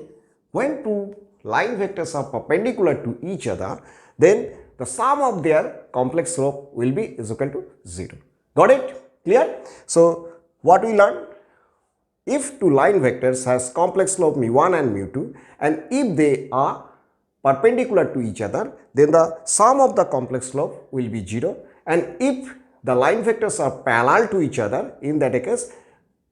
when two line vectors are perpendicular to each other, then the sum of their complex slope will be is equal to 0. Got it? Clear? So what we learned? If two line vectors has complex slope mu1 and mu2, and if they are perpendicular to each other, then the sum of the complex slope will be 0. And if the line vectors are parallel to each other, in that case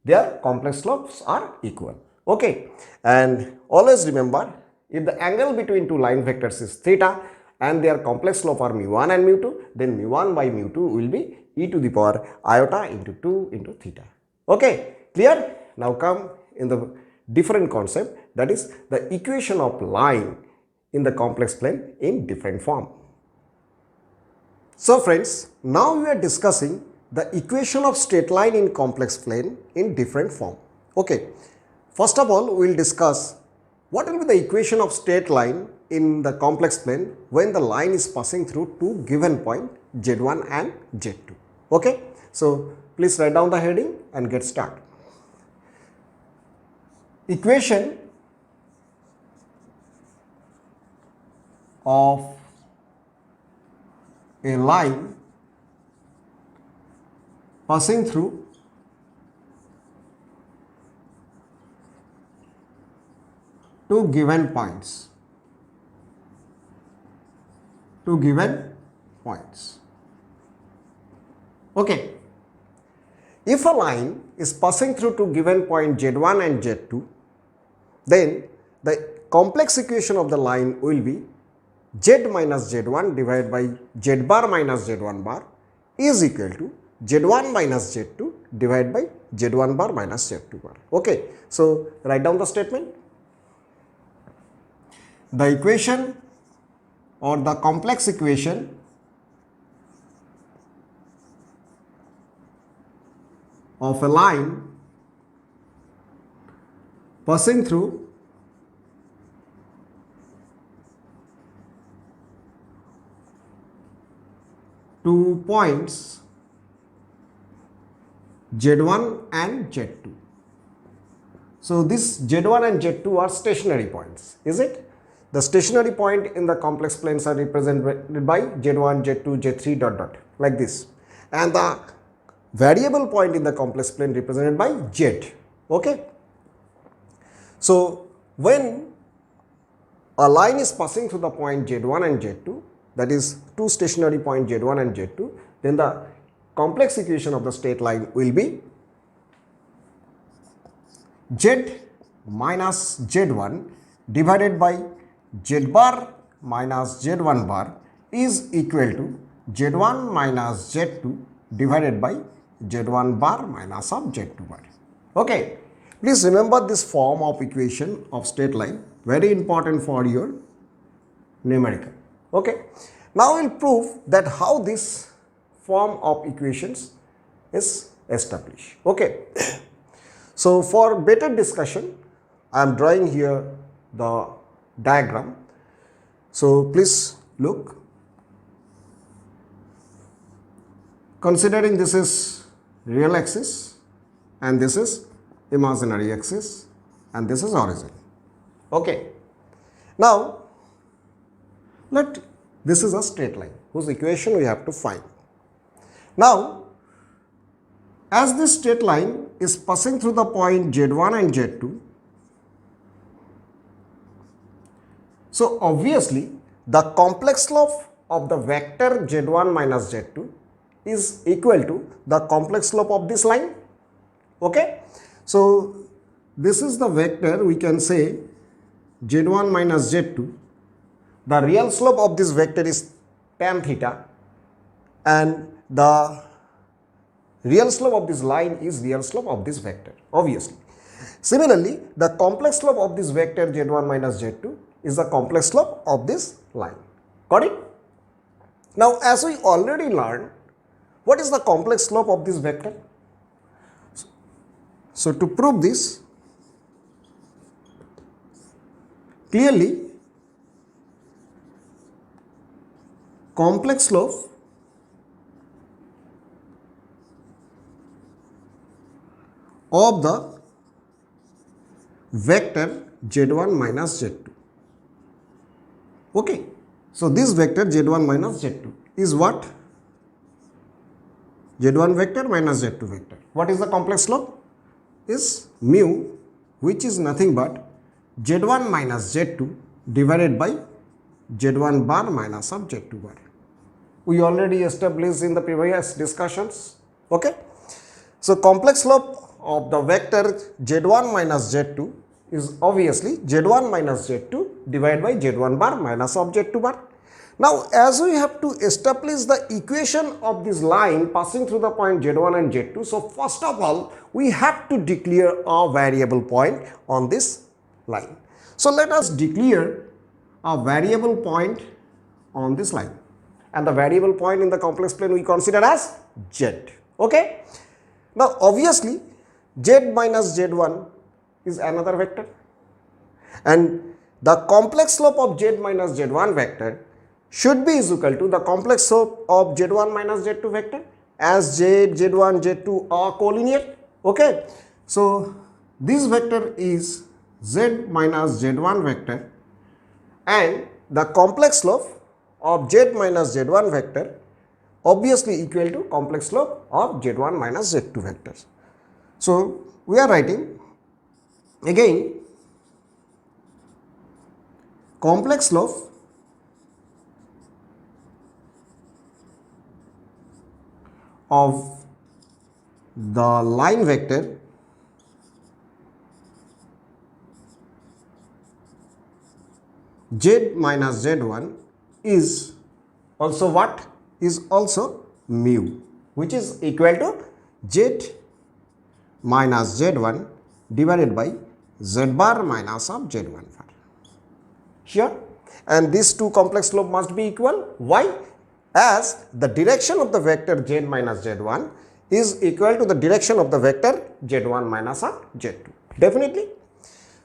their complex slopes are equal. Okay, and always remember, if the angle between two line vectors is theta and their complex slope are mu1 and mu2, then mu1 by mu2 will be e to the power iota into 2 into theta. Okay, clear? Now come in the different concept, that is the equation of line in the complex plane in different form. So friends, now we are discussing the equation of straight line in complex plane in different form. Okay, first of all we will discuss what will be the equation of straight line in the complex plane when the line is passing through two given point z1 and z2. Okay, so please write down the heading and get started. equation of a line passing through two given points. Okay. If a line is passing through two given point Z1 and Z2, then the complex equation of the line will be Z minus Z1 divided by Z bar minus Z1 bar is equal to Z1 minus Z2 divided by Z1 bar minus Z2 bar. Okay. So, write down the statement. The equation or the complex equation of a line passing through two points Z1 and Z2. So, this Z1 and Z2 are stationary points, is it? The stationary point in the complex planes are represented by Z1, Z2, Z3 dot dot like this, and the variable point in the complex plane represented by Z. Okay. So, when a line is passing through the point Z1 and Z2, that is two stationary points Z1 and Z2, then the complex equation of the straight line will be Z minus Z1 divided by Z bar minus Z1 bar is equal to Z1 minus Z2 divided by Z1 bar minus of Z2 bar. Okay. Please remember this form of equation of straight line, very important for your numerical. Okay. Now we will prove that how this form of equations is established. Okay. So, for better discussion, I am drawing here the diagram. So, please look. Considering this is real axis and this is imaginary axis and this is origin. Okay. Now, this is a straight line whose equation we have to find. Now, as this straight line is passing through the point Z1 and Z2, so obviously the complex slope of the vector Z1 minus Z2 is equal to the complex slope of this line. Okay. So, this is the vector, we can say Z1 minus Z2. The real slope of this vector is tan theta and the real slope of this line is real slope of this vector, obviously. Similarly, the complex slope of this vector Z1 minus Z2 is the complex slope of this line. Got it? Now, as we already learned, what is the complex slope of this vector? So, to prove this, clearly complex slope of the vector Z1 minus Z2. Okay. So, this vector Z1 minus Z2 is what? Z1 vector minus Z2 vector. What is the complex slope? Is mu, which is nothing but Z1 minus Z2 divided by Z1 bar minus of Z2 bar. We already established in the previous discussions. Okay. So, complex slope of the vector Z1 minus Z2 is obviously Z1 minus Z2 divided by Z1 bar minus of Z2 bar. Now, as we have to establish the equation of this line passing through the point Z1 and Z2, so first of all, we have to declare a variable point on this line. So, let us declare a variable point on this line, and the variable point in the complex plane we consider as Z. Okay. Now, obviously, Z minus Z1 is another vector, and the complex slope of Z minus Z1 vector should be is equal to the complex slope of Z1 minus Z2 vector, as Z, Z1, Z2 are collinear. Okay. So, this vector is z minus z1 vector and the complex slope of z minus z1 vector obviously equal to complex slope of z1 minus z2 vectors. So, we are writing again complex slope of the line vector z minus z1 is also what? Is also mu, which is equal to z minus z1 divided by z bar minus of z1 bar here, and these two complex slope must be equal. Why? As the direction of the vector z minus z1 is equal to the direction of the vector z1 minus of z2 definitely.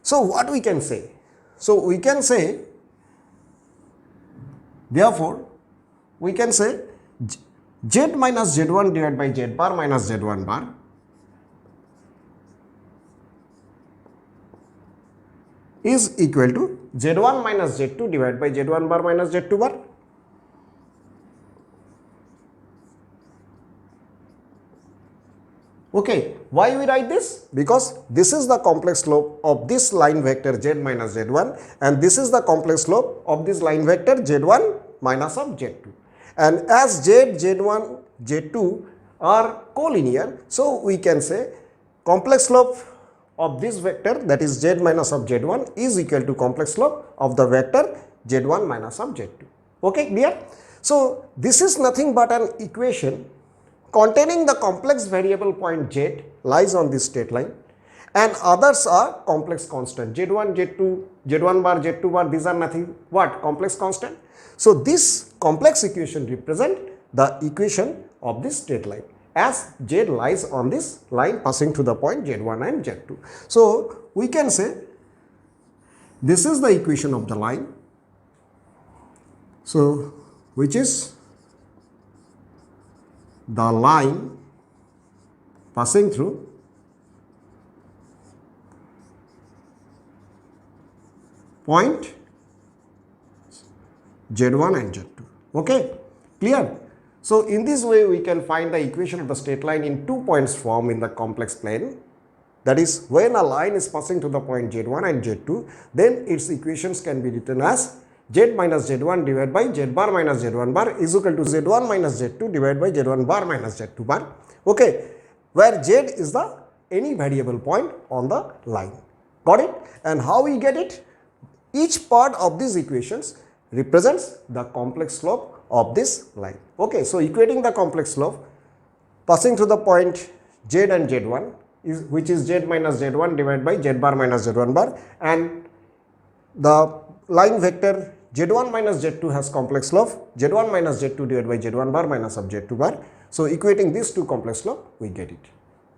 So, what we can say? So, we can say therefore, we can say z minus z1 divided by z bar minus z1 bar is equal to z1 minus z2 divided by z1 bar minus z2 bar. Okay, why we write this? Because this is the complex slope of this line vector z minus z1 and this is the complex slope of this line vector z1 minus of z2. And as z, z1, z2 are collinear, so we can say complex slope of this vector, that is z minus of z1, is equal to complex slope of the vector z1 minus of z2. Okay, clear? So, this is nothing but an equation containing the complex variable point z lies on this straight line and others are complex constant z1, z2, z1 bar, z2 bar, these are nothing what? Complex constant. So, this complex equation represent the equation of this straight line as z lies on this line passing through the point z1 and z2. So, we can say this is the equation of the line. So, which is the line passing through point z1 and z2. Okay, clear? So, in this way we can find the equation of the straight line in 2 points form in the complex plane. That is, when a line is passing to the point z1 and z2, then its equations can be written as z minus z1 divided by z bar minus z1 bar is equal to z1 minus z2 divided by z1 bar minus z2 bar. Okay, where z is the any variable point on the line. Got it? And how we get it? Each part of these equations represents the complex slope of this line. Okay, so equating the complex slope passing through the point z and z1 is which is z minus z1 divided by z bar minus z1 bar, and the line vector z1 minus z2 has complex slope z1 minus z2 divided by z1 bar minus of z2 bar. So, equating these two complex slope we get it.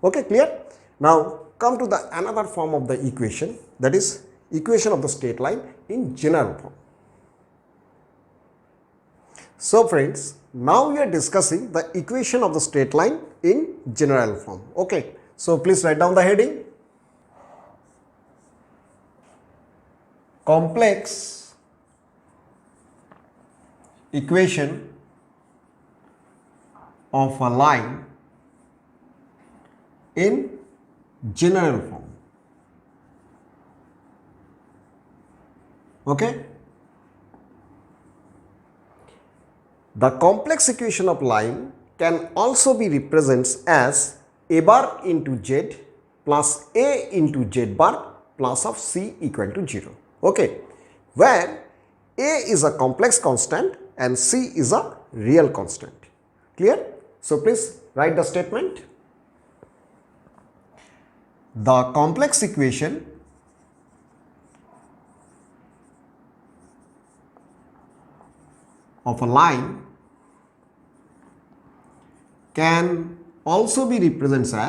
Okay, clear? Now, come to the another form of the equation, that is equation of the straight line in general form. So, friends, now we are discussing the equation of the straight line in general form. Okay, so please write down the heading. Complex equation of a line in general form. Okay. The complex equation of line can also be represented as a bar into z plus a into z bar plus of c equal to 0. Okay, where a is a complex constant and c is a real constant. Clear? So, please write the statement. The complex equation of a line can also be represented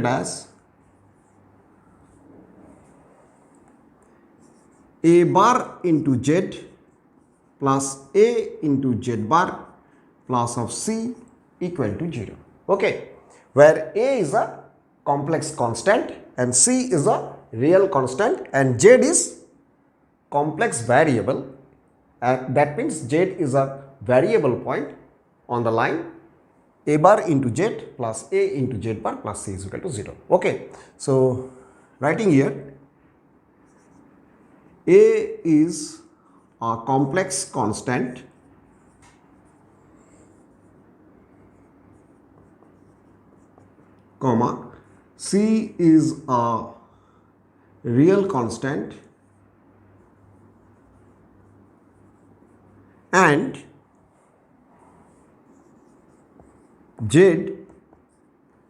as a bar into z plus a into z bar plus of c equal to 0. Okay, where A is a complex constant and C is a real constant and Z is complex variable, and that means Z is a variable point on the line A bar into Z plus A into Z bar plus C is equal to 0. Okay, so writing here, A is a complex constant comma C is a real constant and Z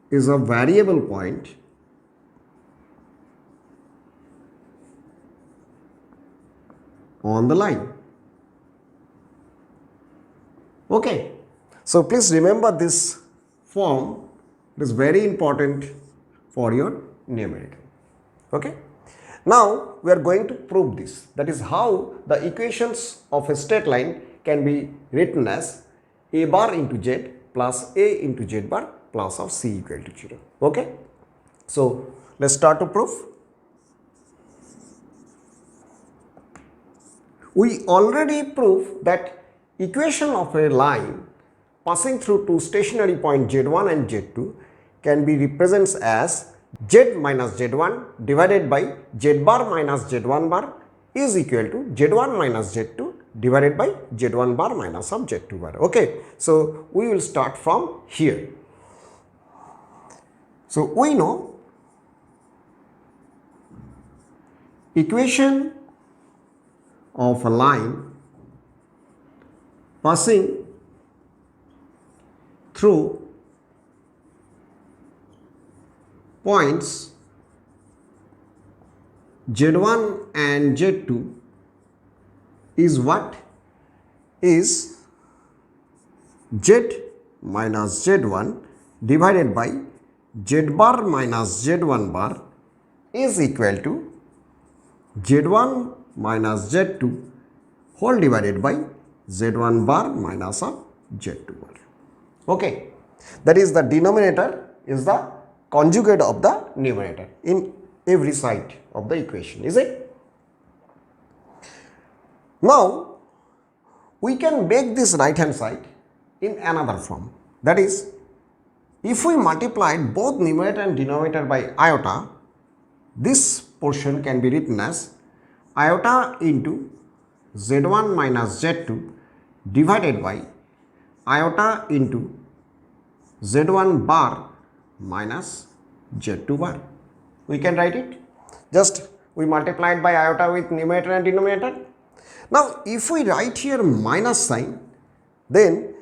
is a variable point on the line. Okay, so please remember this form. It is very important for your numerator. Okay, now we are going to prove this. That is how the equations of a straight line can be written as A bar into Z plus A into Z bar plus of C equal to 0. Okay, so let's start to prove. We already proved that equation of a line passing through two stationary points Z1 and Z2 can be represented as Z minus Z1 divided by Z bar minus Z1 bar is equal to Z1 minus Z2 divided by Z1 bar minus of Z2 bar. Okay, so we will start from here. So we know equation of a line passing through points Z1 and Z2 is what? Is Z minus Z1 divided by Z bar minus Z1 bar is equal to Z1 minus Z2 whole divided by Z1 bar minus of Z2 bar. Okay, that is the denominator is the conjugate of the numerator in every side of the equation, is it? Now, we can make this right hand side in another form. That is, if we multiplied both numerator and denominator by iota, this portion can be written as iota into Z1 minus Z2 divided by iota into Z1 bar minus Z2 bar. We can write it. Just we multiplied by iota with numerator and denominator. Now, if we write here minus sign, then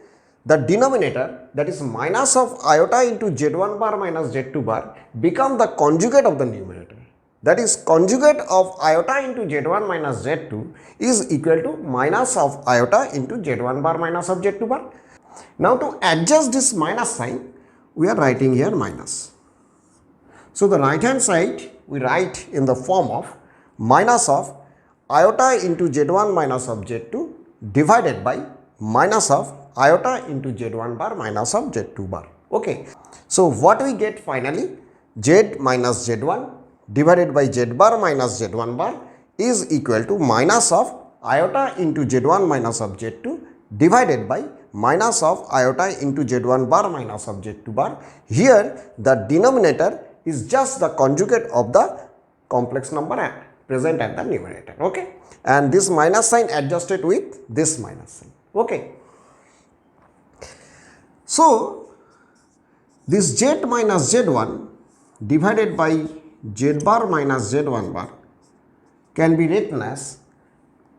the denominator, that is minus of iota into Z1 bar minus Z2 bar, become the conjugate of the numerator. That is conjugate of iota into Z1 minus Z2 is equal to minus of iota into Z1 bar minus of Z2 bar. Now, to adjust this minus sign, we are writing here minus. So, the right hand side we write in the form of minus of iota into Z1 minus of Z2 divided by minus of iota into Z1 bar minus of Z2 bar. Okay. So, what we get finally? Z minus Z1 divided by Z bar minus Z1 bar is equal to minus of iota into Z1 minus of Z2 divided by minus of iota into Z1 bar minus of Z2 bar. Here the denominator is just the conjugate of the complex number present at the numerator. Okay, and this minus sign adjusted with this minus sign. Okay, so this Z minus Z1 divided by Z bar minus Z1 bar can be written as,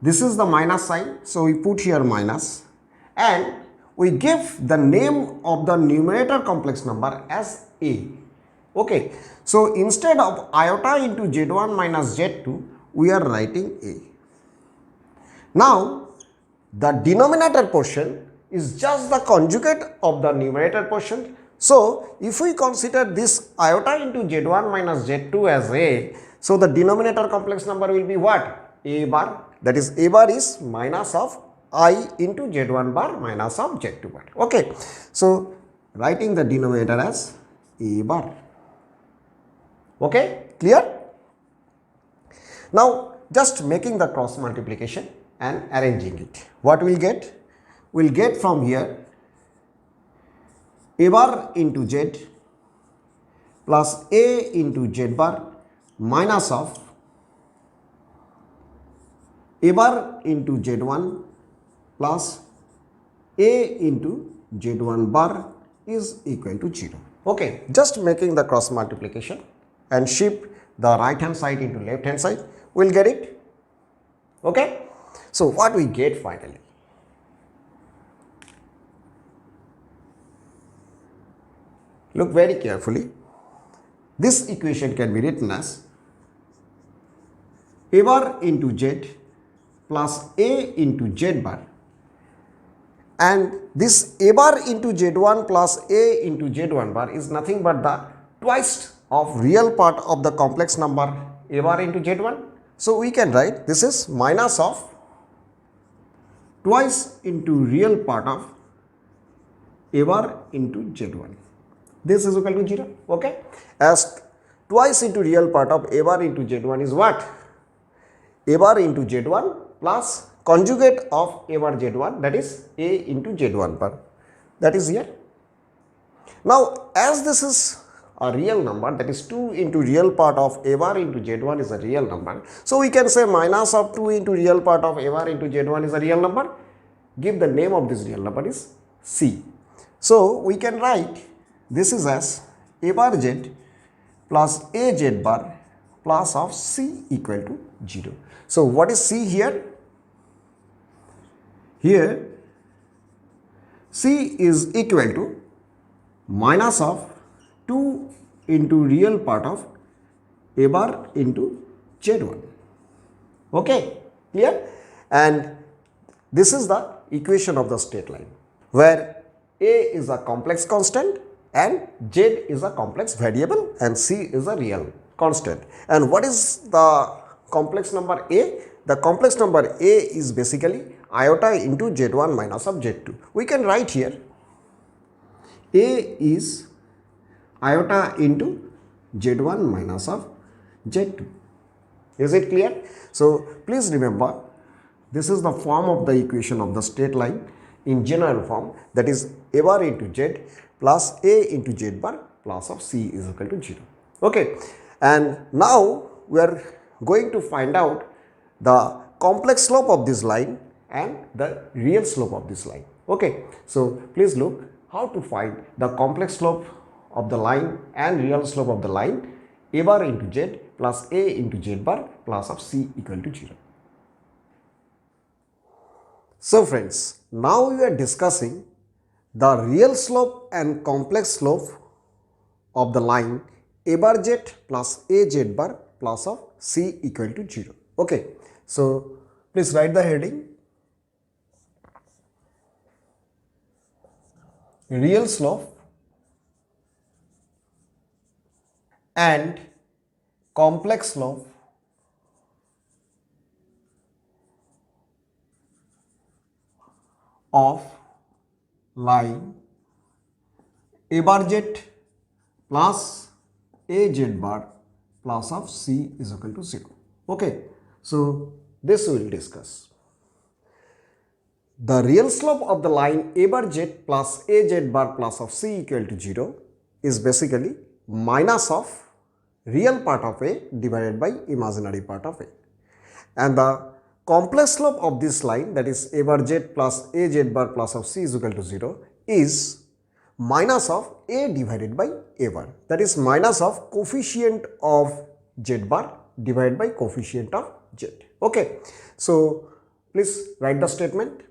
this is the minus sign, so we put here minus and we give the name of the numerator complex number as A. Okay, so instead of iota into Z1 minus Z2, we are writing A. Now, the denominator portion is just the conjugate of the numerator portion. So, if we consider this iota into Z1 minus Z2 as A, so the denominator complex number will be what? A bar. That is, A bar is minus of I into Z1 bar minus of Z2 bar. Okay. So, writing the denominator as a bar. Okay, clear? Now just making the cross multiplication and arranging it. What we'll get? We'll get from here a bar into z plus a into z bar minus of a bar into z1 plus a into z1 bar is equal to 0. Okay, just making the cross multiplication and shift the right hand side into left hand side, we'll get it. Okay, so what we get finally? Look very carefully. This equation can be written as a bar into z plus a into z bar, and this a bar into z1 plus a into z1 bar is nothing but the twice of real part of the complex number a bar into z1. So we can write this is minus of twice into real part of a bar into z1. This is equal to 0. Okay, as twice into real part of a bar into z1 is what? A bar into z1 plus conjugate of a bar z1, that is a into z1 bar, that is here. Now as this is a real number, that is 2 into real part of a bar into z1 is a real number, so we can say minus of 2 into real part of a bar into z1 is a real number. Give the name of this real number is c. So we can write this is as a bar z plus a z bar plus of c equal to 0. So what is c here? Here c is equal to minus of 2 into real part of a bar into z1. Okay, clear? And this is the equation of the straight line where a is a complex constant and z is a complex variable and c is a real constant. And what is the complex number a? The complex number a is basically iota into z1 minus of z2. We can write here a is iota into z1 minus of z2. Is it clear? So please remember, this is the form of the equation of the straight line in general form, that is a bar into z plus a into z bar plus of c is equal to 0. Okay, and now we are going to find out the complex slope of this line and the real slope of this line. Okay, so please look how to find the complex slope of the line and real slope of the line a bar into z plus a into z bar plus of c equal to 0. So friends, now we are discussing the real slope and complex slope of the line a bar z plus a z bar plus of c equal to 0. Okay, so please write the heading real slope and complex slope of line a bar z plus a z bar plus of c is equal to 0. Okay, so this we will discuss. The real slope of the line a bar z plus a z bar plus of c equal to 0 is basically minus of real part of a divided by imaginary part of a, and the complex slope of this line, that is a bar z plus a z bar plus of c is equal to 0, is minus of a divided by a bar, that is minus of coefficient of z bar divided by coefficient of z. Okay, so please write the statement.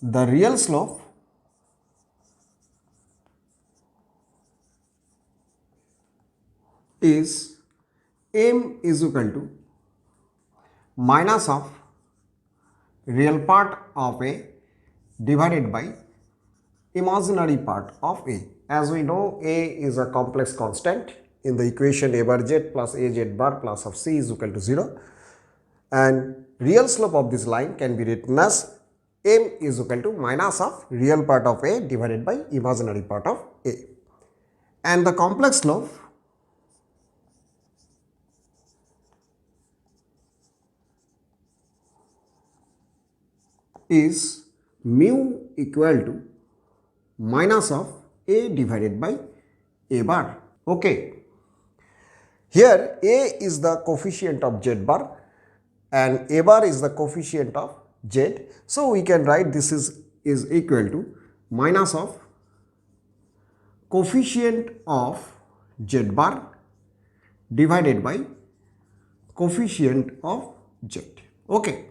The real slope is m is equal to minus of real part of a divided by imaginary part of a. As we know, a is a complex constant in the equation a bar z plus a z bar plus of c is equal to 0, and real slope of this line can be written as m is equal to minus of real part of a divided by imaginary part of a. And the complex slope is mu equal to minus of a divided by a bar. Okay. Here a is the coefficient of z bar and a bar is the coefficient of z. So we can write this is equal to minus of coefficient of z bar divided by coefficient of z. Okay.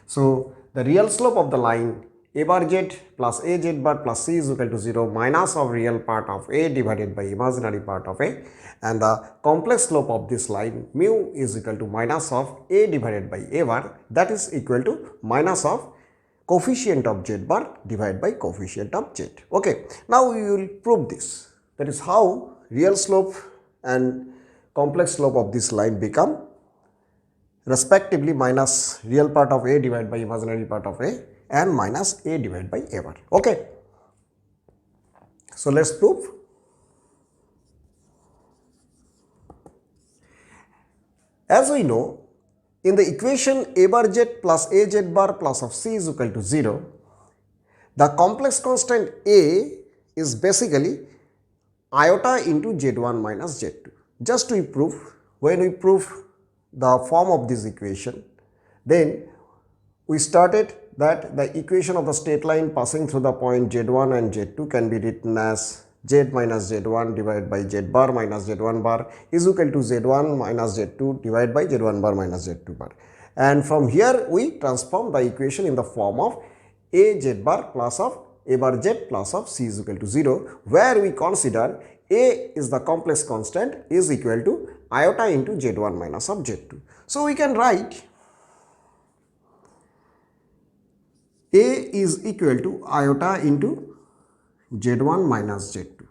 So the real slope of the line a bar z plus a z bar plus c is equal to 0 minus of real part of a divided by imaginary part of a, and the complex slope of this line mu is equal to minus of a divided by a bar, that is equal to minus of coefficient of z bar divided by coefficient of z. Okay. Now we will prove this. That is how real slope and complex slope of this line become respectively minus real part of a divided by imaginary part of a and minus a divided by a bar. Okay. So let's prove. As we know, in the equation a bar z plus a z bar plus of c is equal to 0, the complex constant a is basically iota into z1 minus z2. Just to prove, when we prove the form of this equation, then we started that the equation of the straight line passing through the point z1 and z2 can be written as z minus z1 divided by z bar minus z1 bar is equal to z1 minus z2 divided by z1 bar minus z2 bar. And from here we transform the equation in the form of a z bar plus of a bar z plus of c is equal to 0, where we consider a is the complex constant is equal to iota into z1 minus of z2. So we can write a is equal to iota into z1 minus z2.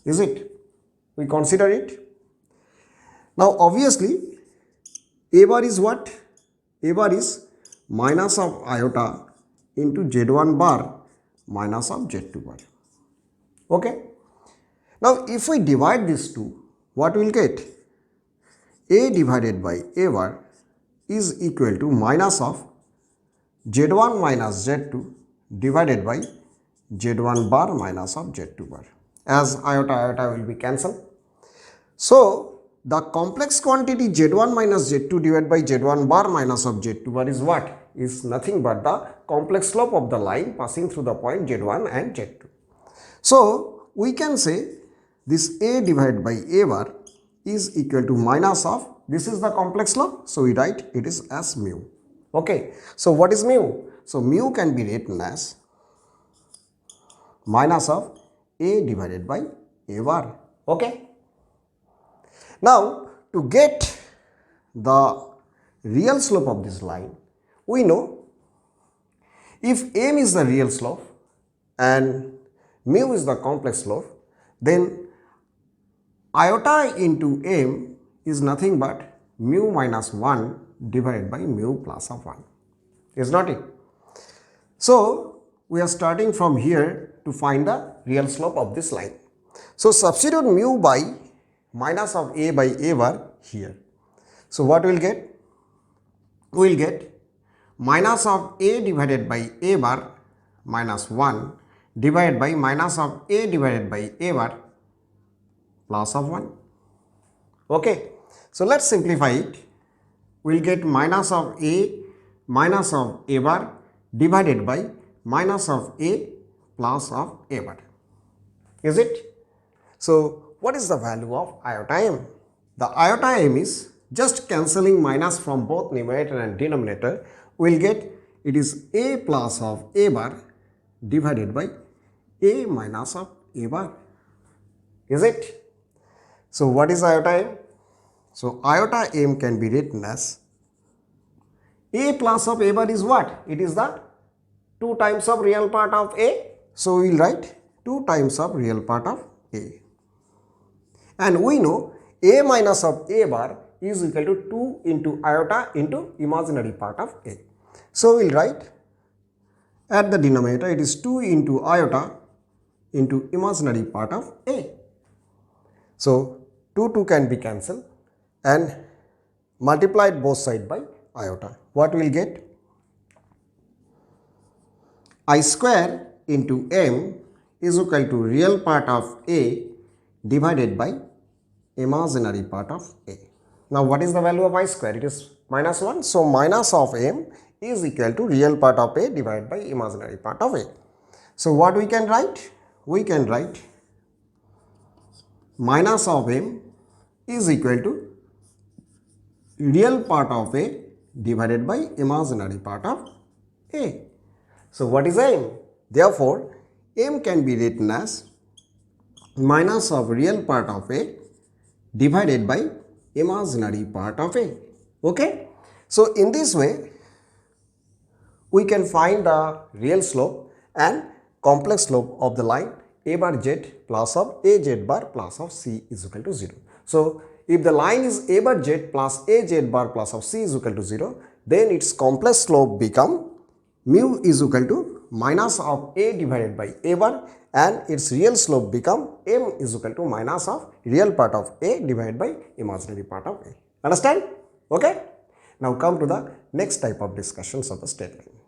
Is it? We consider it. Now obviously a bar is what? A bar is minus of iota into z1 bar minus of z2 bar. Okay. Now if we divide these two, what we will get? A divided by a bar is equal to minus of z1 minus z2 divided by z1 bar minus of z2 bar, as iota will be cancelled. So the complex quantity z1 minus z2 divided by z1 bar minus of z2 bar is what? Is nothing but the complex slope of the line passing through the point z1 and z2. So we can say this a divided by a bar is equal to minus of, this is the complex slope, so we write it is as mu. Okay. So what is mu? So mu can be written as minus of a divided by a bar. Okay. Now to get the real slope of this line, we know if m is the real slope and mu is the complex slope, then iota into m is nothing but mu minus 1 divided by mu plus of 1. Is not it? So we are starting from here to find the real slope of this line. So substitute mu by minus of a by a bar here. So what we will get? We will get minus of a divided by a bar minus 1 divided by minus of a divided by a bar plus of 1. Okay. So let's simplify it. We will get minus of a bar divided by minus of a plus of a bar. Is it? So what is the value of iota m? The iota m is just cancelling minus from both numerator and denominator. We will get it is a plus of a bar divided by a minus of a bar. Is it? So what is iota m? So iota m can be written as a plus of a bar is what? It is the 2 times of real part of a. So we will write 2 times of real part of a. And we know a minus of a bar is equal to 2 into iota into imaginary part of a. So we will write At the denominator, it is 2 into iota into imaginary part of a. So 2 can be cancelled and multiplied both sides by iota. What we will get? I square into m is equal to real part of a divided by imaginary part of a. Now what is the value of I square? It is minus 1. So minus of m is equal to real part of a divided by imaginary part of a. So what we can write? We can write minus of m is equal to real part of a divided by imaginary part of a. So what is m? Therefore, m can be written as minus of real part of a divided by imaginary part of a. Okay? So in this way, we can find the real slope and complex slope of the line a bar z plus of a z bar plus of c is equal to 0. So if the line is a bar z plus a z bar plus of c is equal to 0, then its complex slope become mu is equal to minus of a divided by a bar, and its real slope become m is equal to minus of real part of a divided by imaginary part of a. Understand? Okay? Now come to the next type of discussions of the straight line.